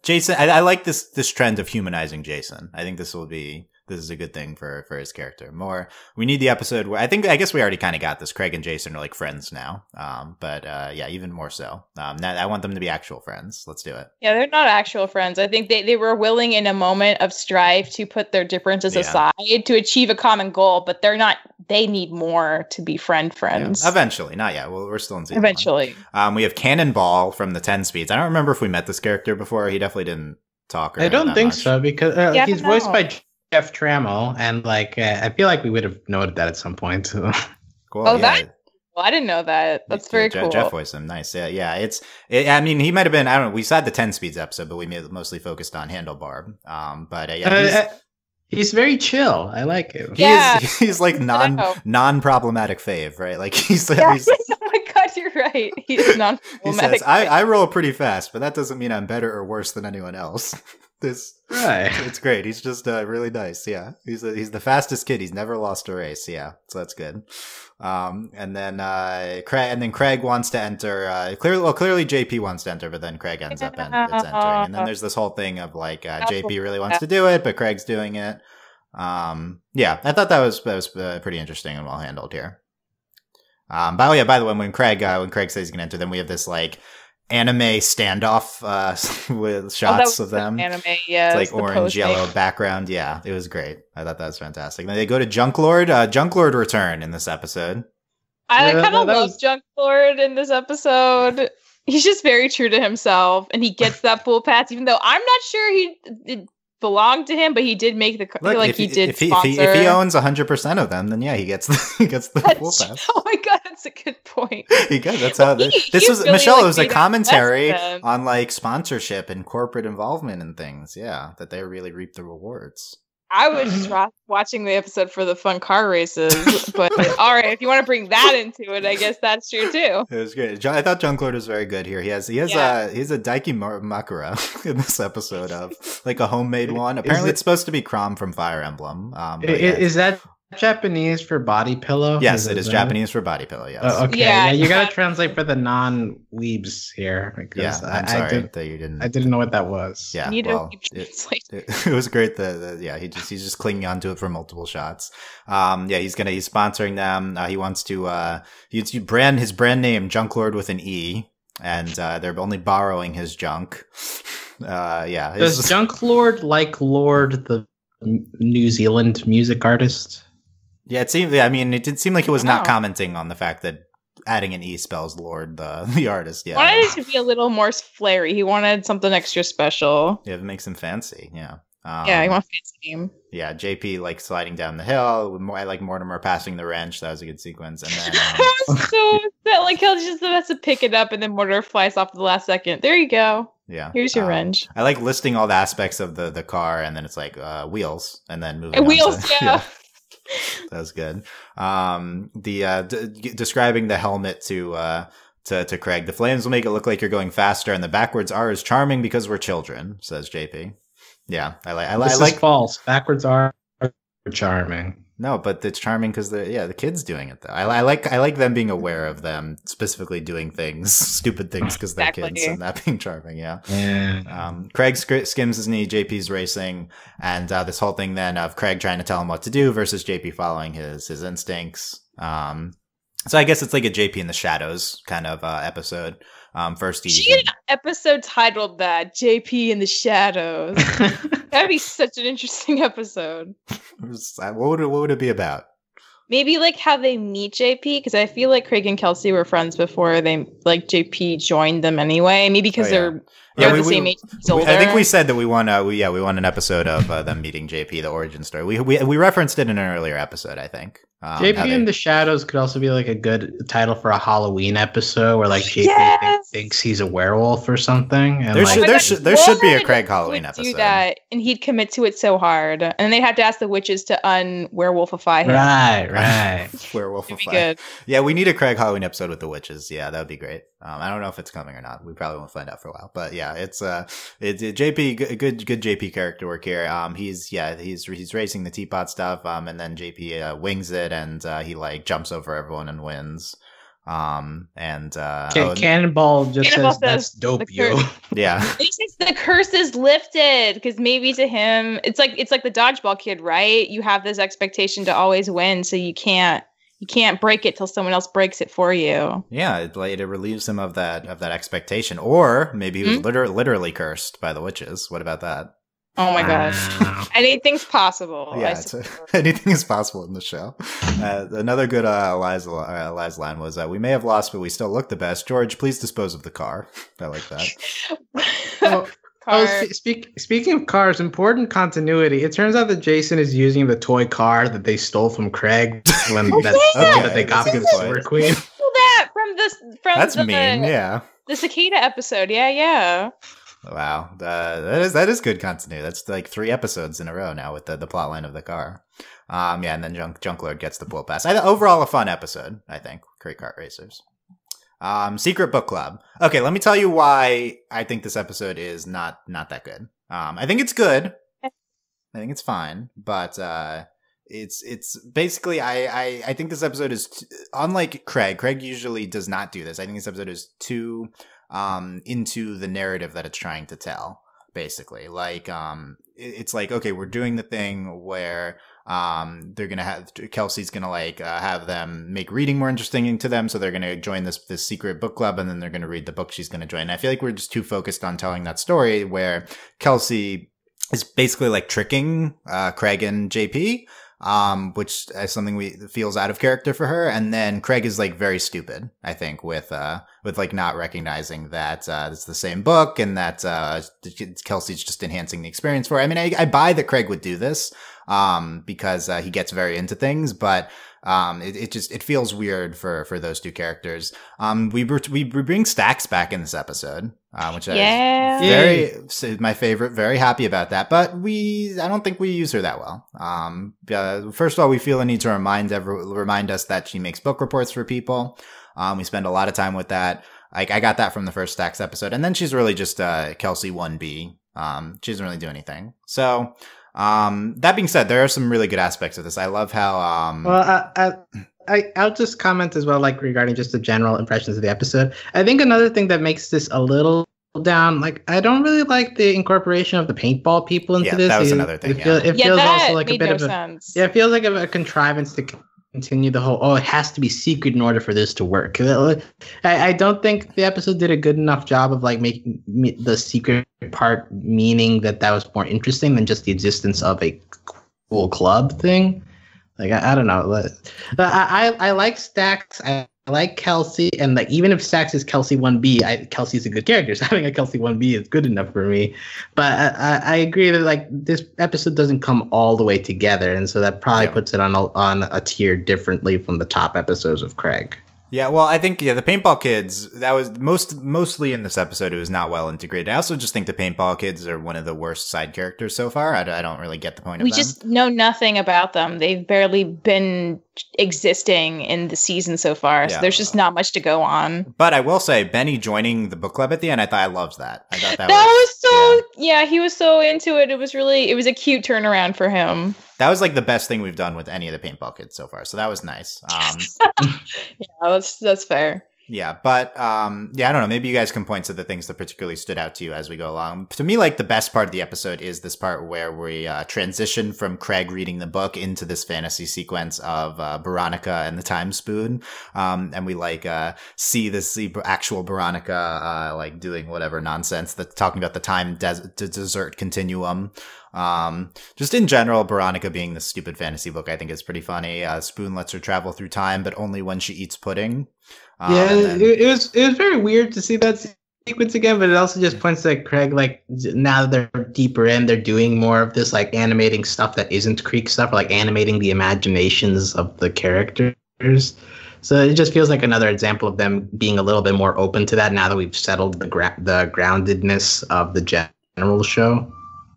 Jason. I like this trend of humanizing Jason. I think this is a good thing for his character. We need the episode where I guess we already kind of got this. Craig and Jason are like friends now. But even more so. Now I want them to be actual friends. Let's do it. Yeah, they're not actual friends. I think they were willing in a moment of strife to put their differences aside to achieve a common goal, but they're not. They need more to be friends. Yeah, eventually, not yet. Well, we're still in season eventually. 1. We have Cannonball from the 10 Speeds. I don't remember if we met this character before. He definitely didn't talk. I don't think so, because he's voiced by Jeff Trammell, and I feel like we would have noted that at some point. Cool. Oh, yeah. Well, I didn't know that. That's very cool. Jeff voiced him. Nice. Yeah. I mean, he might have been. I don't know. We saw the 10 Speeds episode, but we mostly focused on Handlebar. He's very chill. I like him. Yeah. He's like non-problematic fave, right? Like he's oh my god, you're right. He's non-problematic. He says, I roll pretty fast, but that doesn't mean I'm better or worse than anyone else. It's great. He's just really nice. Yeah, he's the fastest kid. He's never lost a race. Yeah, so that's good. And then Craig wants to enter. Clearly JP wants to enter, but then Craig ends up entering. And then there's this whole thing of like JP really wants to do it, but Craig's doing it. Yeah, I thought that was pretty interesting and well handled here. By the way, when Craig says he's gonna enter, then we have this like anime standoff with shots of them. Anime, yeah. It's like orange, yellow background. Yeah, it was great. I thought that was fantastic. Then they go to Junk Lord. Junk Lord return in this episode. I kind of love Junk Lord in this episode. He's just very true to himself, and he gets that full pass, even though I'm not sure it belonged to him, but he did make the sponsor. If he owns 100% of them, then yeah, he gets the full pass. Oh my god, that's a good point. He does. That's how this was. Really, Michelle, it was a commentary on like sponsorship and corporate involvement and things. Yeah, that they really reap the rewards. I was just watching the episode for the fun car races, but all right, if you want to bring that into it, I guess that's true too. It was great. I thought Junk Lord was very good here. He has a Daiki Makura in this episode of like a homemade one. Apparently, it's supposed to be Chrom from Fire Emblem. Is that Japanese for body pillow? Yes, it is Japanese for body pillow. Yes. Oh, okay. Yeah, you gotta translate for the non-weebs here. Because I'm sorry that you didn't. I didn't know what that was. Yeah, it was great. He's just clinging onto it for multiple shots. He's sponsoring them. He wants to brand his brand name Junk Lord with an E, and they're only borrowing his junk. Does Junk Lord like Lord the New Zealand music artist? Yeah, it seemed. I mean, it did seem like he was not commenting on the fact that adding an E spells Lord the artist. Yeah, wanted it to be a little more flary. He wanted something extra special. Yeah, it makes him fancy. Yeah. He wants a fancy name. Yeah, JP like sliding down the hill. I like Mortimer passing the wrench. That was a good sequence. And then I was so upset. Like he'll just has to pick it up, and then Mortimer flies off at the last second. There you go. Yeah. Here's your wrench. I like listing all the aspects of the car, and then it's like wheels, and then moving. Wheels, yeah. That was good. Describing the helmet to Craig. The flames will make it look like you're going faster, and the backwards R is charming because we're children, says JP. Yeah, I like false. Backwards R are charming. No, but it's charming because the kid's doing it though. I like them being aware of them specifically doing things, stupid things because they're kids, and that being charming. Yeah. Craig skims his knee. JP's racing, and this whole thing then of Craig trying to tell him what to do versus JP following his instincts. So I guess it's like a JP in the shadows kind of episode. First, she had an episode titled that JP in the shadows. That'd be such an interesting episode. What would it be about? Maybe like how they meet JP, because I feel like Craig and Kelsey were friends before JP joined them anyway. Maybe because they're the same age. I think we said that we want an episode of them meeting JP, the origin story. We referenced it in an earlier episode, I think. JP in the Shadows could also be like a good title for a Halloween episode where like JP thinks he's a werewolf or something. And there should be a Craig Halloween episode. Do that, and he'd commit to it so hard, and they'd have to ask the witches to un-werewolfify him. Right. Werewolfify. Good. Yeah, we need a Craig Halloween episode with the witches. Yeah, that would be great. I don't know if it's coming or not. We probably won't find out for a while. But yeah, it's JP good JP character work here. He's racing the teapot stuff. And then JP wings it, and he like jumps over everyone and wins. Cannonball just says that's dope, yo. Yeah. He says the curse is lifted because maybe to him it's like the dodgeball kid, right? You have this expectation to always win, so you can't break it till someone else breaks it for you. Yeah, it relieves him of that expectation. Or maybe he was literally cursed by the witches. What about that? Oh my gosh. Anything's possible. Yeah, anything is possible in the show. Another good Eliza line was, we may have lost, but we still look the best. George, please dispose of the car. I like that. Speaking of cars, important continuity. It turns out that Jason is using the toy car that they stole from Craig that they got from the Silver Queen. That from that's mean. Yeah, the cicada episode. Yeah. Wow, that is good continuity. That's like 3 episodes in a row now with the plot line of the car. Yeah, and then Junk Lord gets the pool pass. Overall, a fun episode, I think. Great kart racers. Secret Book Club. Okay, let me tell you why I think this episode is not that good. I think it's good. I think it's fine, but it's basically I think this episode is unlike Craig. Craig usually does not do this. I think this episode is too into the narrative that it's trying to tell. Basically, like it's like, okay, we're doing the thing where they're gonna have Kelsey's gonna like have them make reading more interesting to them, so they're gonna join this secret book club, and then they're gonna read the book she's gonna join. And I feel like we're just too focused on telling that story where Kelsey is basically like tricking Craig and JP, which is something feels out of character for her. And then Craig is like very stupid, I think, with like not recognizing that it's the same book and that Kelsey's just enhancing the experience for her. I mean, I buy that Craig would do this because he gets very into things, but it feels weird for those two characters. We bring Stax back in this episode, which is my favorite. Very happy about that. But I don't think we use her that well. First of all, we feel a need to remind us that she makes book reports for people. We spend a lot of time with that. I got that from the first Stax episode, and then she's really just Kelsey 1B. She doesn't really do anything. So. That being said, there are some really good aspects of this. I love how I'll just comment as well, like regarding just the general impressions of the episode. I think another thing that makes this a little down, like I don't really like the incorporation of the paintball people into this. That was another thing. It feels also like a bit of sense. it feels like a contrivance to continue the whole, it has to be secret in order for this to work. I don't think the episode did a good enough job of like making the secret part meaning that was more interesting than just the existence of a cool club thing. Like I don't know. I like Stax. I like Kelsey, and like even if Stax is Kelsey 1B, Kelsey's a good character. So having a Kelsey 1B is good enough for me. But I agree that like this episode doesn't come all the way together, and so that probably puts it on a tier differently from the top episodes of Craig. Yeah, well, I think, the Paintball Kids, that was mostly in this episode, it was not well integrated. I also just think the Paintball Kids are one of the worst side characters so far. I don't really get the point of them. We just know nothing about them. They've barely been existing in the season so far, so there's just not much to go on. But I will say, Benny joining the book club at the end, I loved that. I thought that was so, he was so into it. It was a cute turnaround for him. That was like the best thing we've done with any of the Paintball Kids so far. So that was nice. That's fair. Yeah, but I don't know. Maybe you guys can point to the things that particularly stood out to you as we go along. To me, like the best part of the episode is this part where we transition from Craig reading the book into this fantasy sequence of Veronica and the Time Spoon, and we see actual Veronica like doing whatever nonsense that's talking about the time dessert continuum. Just in general, Veronica being this stupid fantasy book, I think is pretty funny. Spoon lets her travel through time, but only when she eats pudding. It was very weird to see that sequence again, but it also just points to Craig, like now that they're deeper in, they're doing more of this like animating stuff that isn't Creek stuff, or like animating the imaginations of the characters. So it just feels like another example of them being a little bit more open to that now that we've settled the groundedness of the general show.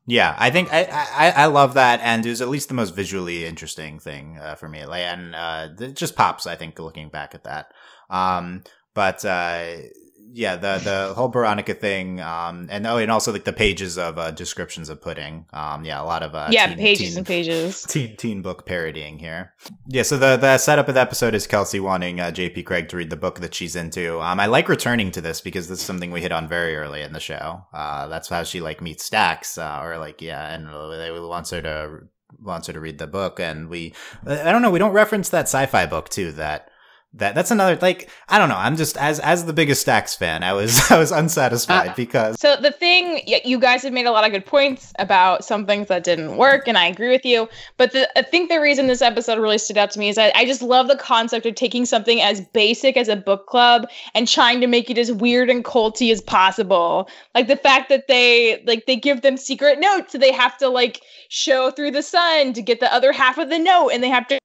Yeah, I think I love that, and it was at least the most visually interesting thing for me. And it just pops, I think, looking back at that. The whole Veronica thing, and also like the pages of descriptions of pudding. A lot of teen book parodying here. Yeah, so the setup of the episode is Kelsey wanting JP Craig to read the book that she's into. I like returning to this because this is something we hit on very early in the show. That's how she like meets Stax, and they wants her to read the book, and we don't reference that sci-fi book too that's another, like, I don't know. I'm just, as the biggest Stax fan, I was unsatisfied because. So the thing, you guys have made a lot of good points about some things that didn't work, and I agree with you. But I think the reason this episode really stood out to me is that I just love the concept of taking something as basic as a book club and trying to make it as weird and culty as possible. Like the fact that they give them secret notes, so they have to like show through the sun to get the other half of the note, and they have to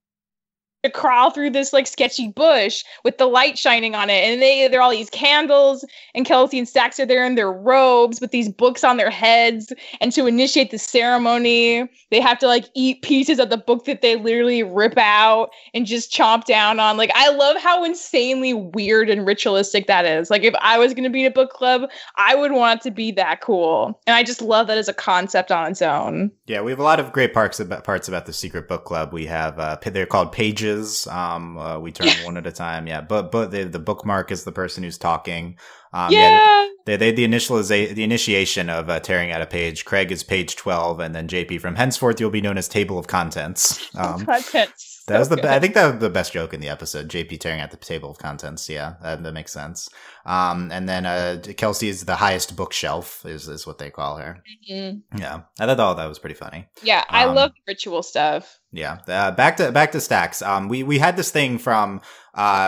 to crawl through this like sketchy bush with the light shining on it, and there are all these candles, and Kelsey and Stax are there in their robes with these books on their heads, and to initiate the ceremony they have to like eat pieces of the book that they literally rip out and just chomp down on. Like, I love how insanely weird and ritualistic that is. Like, if I was going to be in a book club, I would want it to be that cool, and I just love that as a concept on its own. Yeah, we have a lot of great parts about the secret book club. We have they're called pages. We turn one at a time. Yeah, but the bookmark is the person who's talking. They the initiation of tearing out a page. Craig is page 12, and then JP from henceforth you'll be known as table of contents. Contents. That was I think that was the best joke in the episode. JP tearing out the table of contents. Yeah, that makes sense. And then Kelsey is the highest bookshelf is what they call her. Mm-hmm. Yeah, I thought that was pretty funny. Yeah, I love ritual stuff. Yeah. Back to Stax. We had this thing from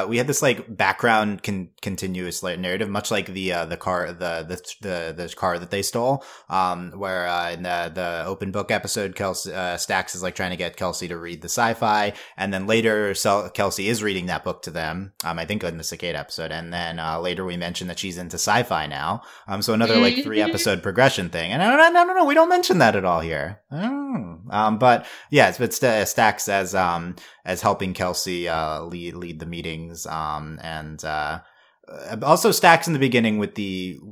we had this like background continuous narrative, much like the car the car that they stole. Where in the open book episode, Stax is like trying to get Kelsey to read the sci-fi, and then later Kelsey is reading that book to them. I think in the Cicada episode, and then later we mentioned that she's into sci-fi now. So another like 3-episode progression thing, and no, we don't mention that at all here. But yeah, but Stax as helping Kelsey lead the meetings, and also Stax in the beginning with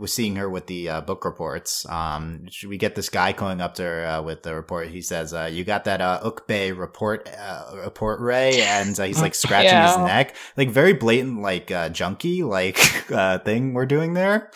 seeing her with the book reports. We get this guy going up to her with the report. He says, "You got that Ukbe report, Ray?" And he's like scratching his neck, like very blatant, like junkie like thing we're doing there.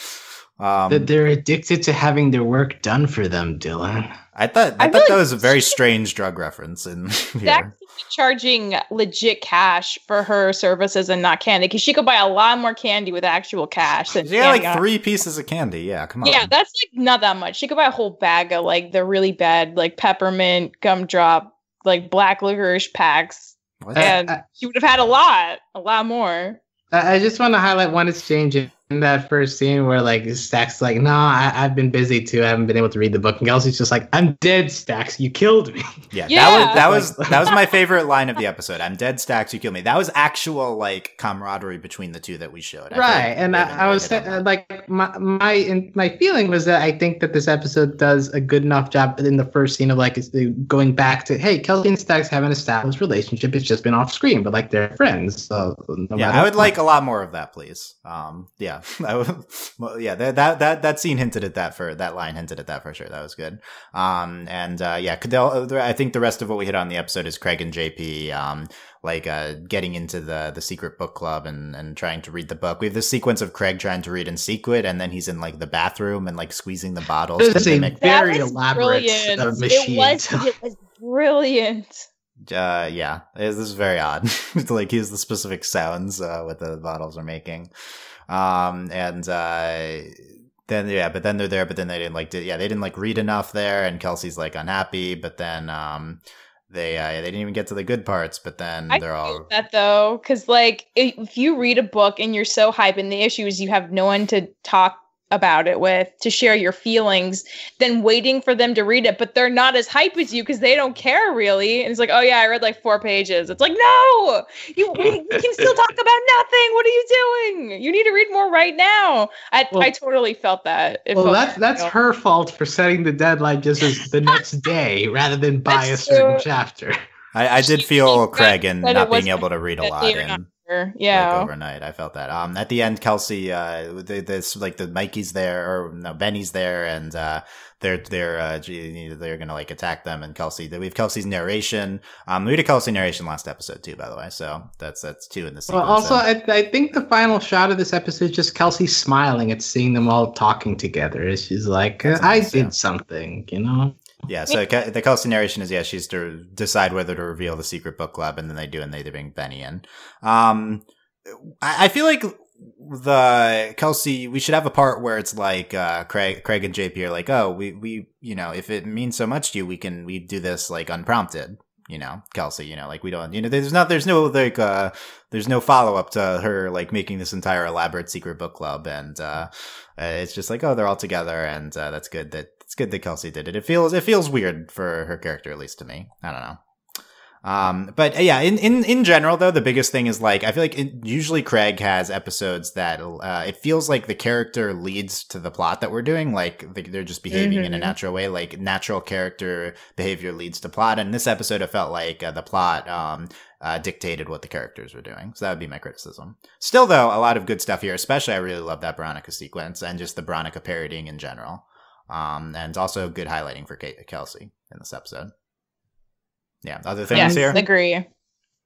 That they're addicted to having their work done for them, Dylan. I thought that was a very strange drug reference in here. Charging legit cash for her services and not candy, because she could buy a lot more candy with actual cash. She got like 3 pieces of candy. Yeah, come on. Yeah, that's like not that much. She could buy a whole bag of like the really bad like peppermint gumdrop like black licorice packs, and she would have had a lot more. I just want to highlight one exchange in that first scene where like Stax like, no, I've been busy too. I haven't been able to read the book. And Kelsey's just like, I'm dead, Stax. You killed me. Yeah. That was my favorite line of the episode. I'm dead, Stax. You killed me. That was actual like camaraderie between the two that we showed. Right. And I was like, my feeling was that I think that this episode does a good enough job in the first scene of like going back to, hey, Kelsey and Stax have an established relationship. It's just been off screen, but like they're friends. So I would like a lot more of that, please. Yeah. That scene hinted at that that line hinted at that for sure. That was good. I think the rest of what we hit on the episode is Craig and JP, getting into the secret book club and trying to read the book. We have this sequence of Craig trying to read in secret, and then he's in like the bathroom and like squeezing the bottles. It's a very elaborate machine. It was brilliant. This is very odd. Like he has the specific sounds what the bottles are making. Then they're there, but then they didn't read enough there, and Kelsey's like unhappy, but then they didn't even get to the good parts, but then they're all that though, because like if you read a book and you're so hyped, and the issue is you have no one to talk about it with, to share your feelings, then waiting for them to read it, but they're not as hype as you because they don't care really. And it's like, oh yeah, I read like 4 pages. It's like, no, you can still talk about nothing. What are you doing? You need to read more right now. I totally felt that. That's her fault for setting the deadline just as the next day rather than by a certain chapter. I did feel Craig and not being able to read a lot overnight. I felt that. At the end, Kelsey, the Mikey's there, or no, Benny's there, and they're gonna like attack them. And we have Kelsey's narration. We had a Kelsey narration last episode too, by the way. So that's 2 in the sequence. Well, also, I think the final shot of this episode is just Kelsey smiling at seeing them all talking together. She's like, I did something, you know. Yeah, so the Kelsey narration is, she's to decide whether to reveal the secret book club, and then they do, and they bring Benny in. I feel like the Kelsey, we should have a part where it's like Craig and JP are like, oh, we if it means so much to you, we do this like unprompted. Kelsey, like we don't, there's no follow up to her like making this entire elaborate secret book club, and it's just like, oh, they're all together, and that's good. It's good that Kelsey did it. It feels weird for her character, at least to me. I don't know. But yeah, in general though, the biggest thing is like, I feel like usually Craig has episodes that, it feels like the character leads to the plot that we're doing. Like they're just behaving in a natural way, like natural character behavior leads to plot. And in this episode, it felt like the plot, dictated what the characters were doing. So that would be my criticism. Still though, a lot of good stuff here, especially I really love that Veronica sequence and just the Veronica parodying in general. And also good highlighting for Kelsey in this episode. Yeah, other things here? Agree.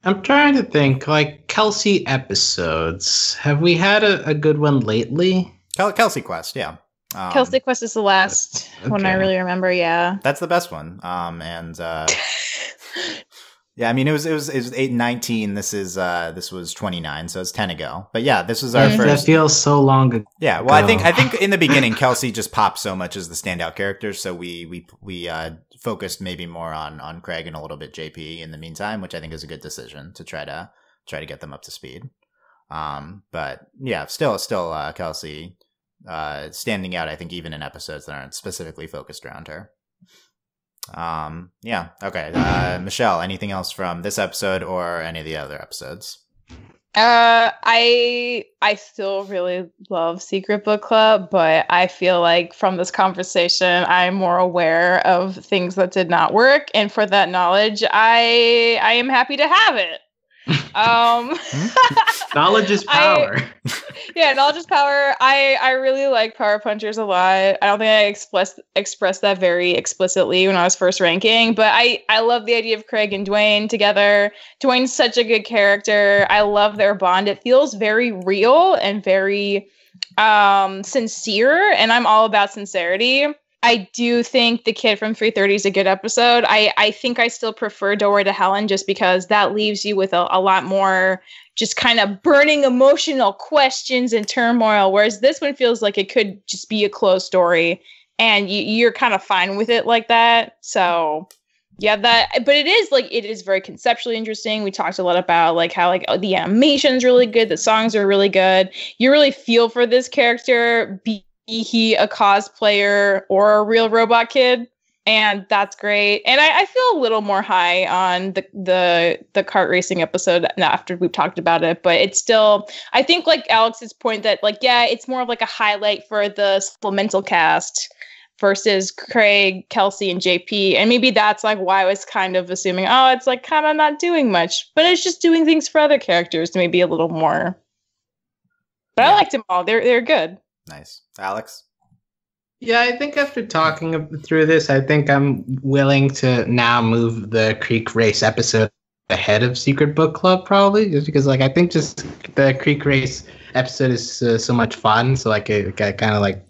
I'm trying to think, like, Kelsey episodes. Have we had a good one lately? Kelsey Quest, yeah. Kelsey Quest is the last one I really remember, yeah. That's the best one. Yeah, I mean, it was 8-19. This was 29, so it's 10 ago. But yeah, this was our first. That feels so long ago. Yeah, well, I think in the beginning, Kelsey just popped so much as the standout character, so we focused maybe more on Craig and a little bit JP in the meantime, which I think is a good decision to try to get them up to speed. But yeah, still Kelsey standing out. I think even in episodes that aren't specifically focused around her. Yeah. Okay. Michelle, anything else from this episode or any of the other episodes? I still really love Secret Book Club, but I feel like from this conversation, I'm more aware of things that did not work. And for that knowledge, I am happy to have it. Knowledge is power. Knowledge is power. I really like Power Punchers a lot. I don't think I expressed that very explicitly when I was first ranking, but I love the idea of Craig and Dwayne together. Dwayne's such a good character. I love their bond. It feels very real and very sincere, and I'm all about sincerity. I do think The Kid from 330 is a good episode. I think I still prefer Doorway to Helen just because that leaves you with a lot more just kind of burning emotional questions and turmoil, whereas this one feels like it could just be a closed story and you're kind of fine with it like that. So yeah, but it is very conceptually interesting. We talked a lot about like how like the animation's really good, the songs are really good. You really feel for this character, be he a cosplayer or a real robot kid, and that's great. And I feel a little more high on the kart racing episode after we've talked about it, but it's still, I think like Alex's point that like, yeah, it's more of like a highlight for the supplemental cast versus Craig, Kelsey, and JP. And maybe that's like why I was kind of assuming, oh, it's like kind of not doing much, but it's just doing things for other characters to maybe a little more. But yeah. I liked them all. They're good. Nice. Alex? Yeah, I think after talking through this, I think I'm willing to now move the Creek Race episode ahead of Secret Book Club, probably, just because like I think just the Creek Race episode is so much fun, so like it kind of like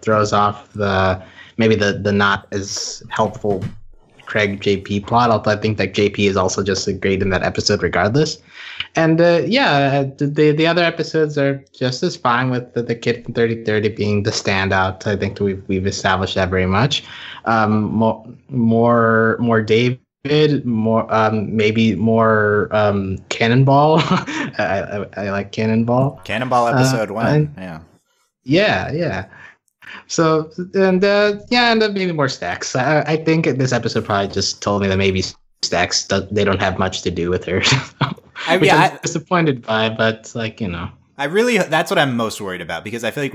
throws off the not as helpful Craig JP plot, although I think that JP is also just great in that episode regardless. And the other episodes are just as fine with the Kid from 3030 being the standout. I think we've established that very much. More David, maybe more Cannonball. I like Cannonball. Cannonball episode 1. Yeah. So and maybe more Stacks. I think this episode probably just told me that maybe Stacks they don't have much to do with her. I'm disappointed by, but like, you know. That's what I'm most worried about, because I feel like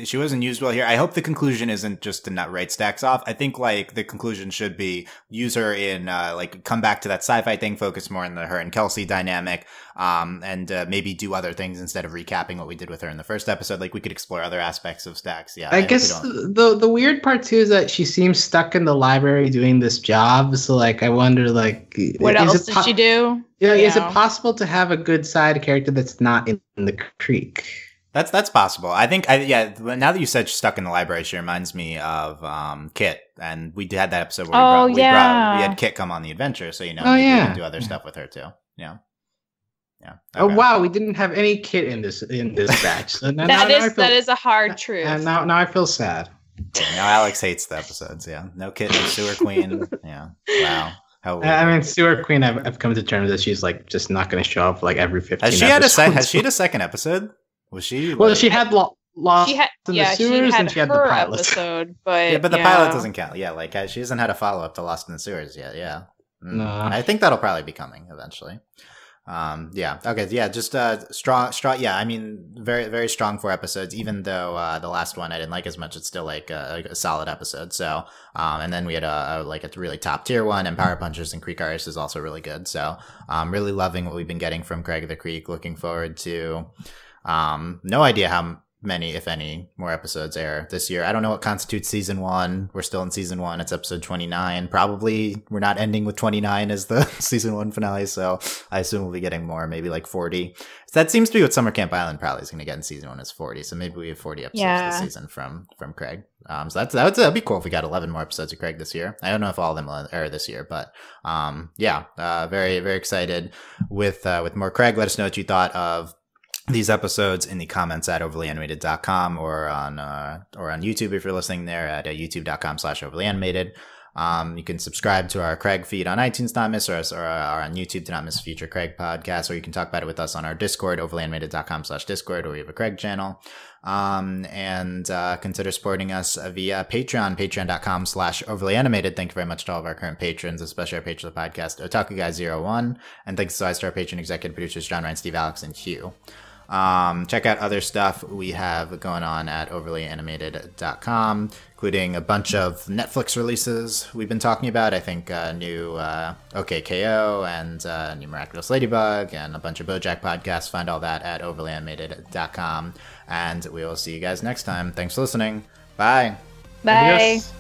she wasn't used well here. I hope the conclusion isn't just to not write Stacks off. I think like the conclusion should be use her in, like come back to that sci-fi thing, focus more on her and Kelsey dynamic, and maybe do other things instead of recapping what we did with her in the first episode. Like we could explore other aspects of Stacks. Yeah. I guess the weird part too is that she seems stuck in the library doing this job. So like, I wonder like, what else did she do? Yeah, is it possible to have a good side character that's not in the Creek? That's possible. I think, now that you said stuck in the library, she reminds me of Kit. And we had that episode where we had Kit come on the adventure. So, we can do other stuff with her too. Yeah. Yeah. Okay. Oh, wow. We didn't have any Kit in this batch. So that is a hard truth. And now I feel sad. Yeah, now Alex hates the episodes. Yeah. No Kit, no Sewer Queen. Yeah. Wow. I mean, Sewer Queen, I've come to terms that she's like just not going to show up like every 15 Has she had a second episode? Was she? Well, she had Lost in the Sewers, and she had the pilot episode, but the pilot doesn't count. Yeah, like she hasn't had a follow up to Lost in the Sewers yet. Yeah. Nah. I think that'll probably be coming eventually. Yeah. Okay. Yeah. Just strong. Yeah. I mean, very, very strong 4 episodes. Even though the last one I didn't like as much, it's still like a solid episode. So, and then we had a really top tier one, and Power Punchers and Creek Artists is also really good. So, really loving what we've been getting from Craig of the Creek. Looking forward to, no idea how many, if any, more episodes air this year. I don't know what constitutes season 1. We're still in season 1. It's episode 29. Probably we're not ending with 29 as the season 1 finale, so I assume we'll be getting more, maybe like 40. So that seems to be what Summer Camp Island probably is going to get in season 1 is 40. So maybe we have 40 episodes this season from Craig. So that'd be cool if we got 11 more episodes of Craig this year. I don't know if all of them will air this year, but very, very excited with more Craig. Let us know what you thought of these episodes in the comments at overlyanimated.com or on YouTube if you're listening there at youtube.com/overlyanimated. You can subscribe to our Craig feed on iTunes to not miss, or on YouTube to not miss a future Craig podcast, or you can talk about it with us on our Discord, overlyanimated.com/Discord, or we have a Craig channel. And consider supporting us via Patreon, patreon.com/overlyanimated. Thank you very much to all of our current patrons, especially our patron of the podcast, Otaku Guy 01, and thanks to our patron executive producers, John Ryan, Steve, Alex, and Hugh. Check out other stuff we have going on at overlyanimated.com, including a bunch of Netflix releases we've been talking about. I think new OKKO and new Miraculous Ladybug and a bunch of BoJack podcasts. Find all that at overlyanimated.com. And we will see you guys next time. Thanks for listening. Bye. Bye. Adios.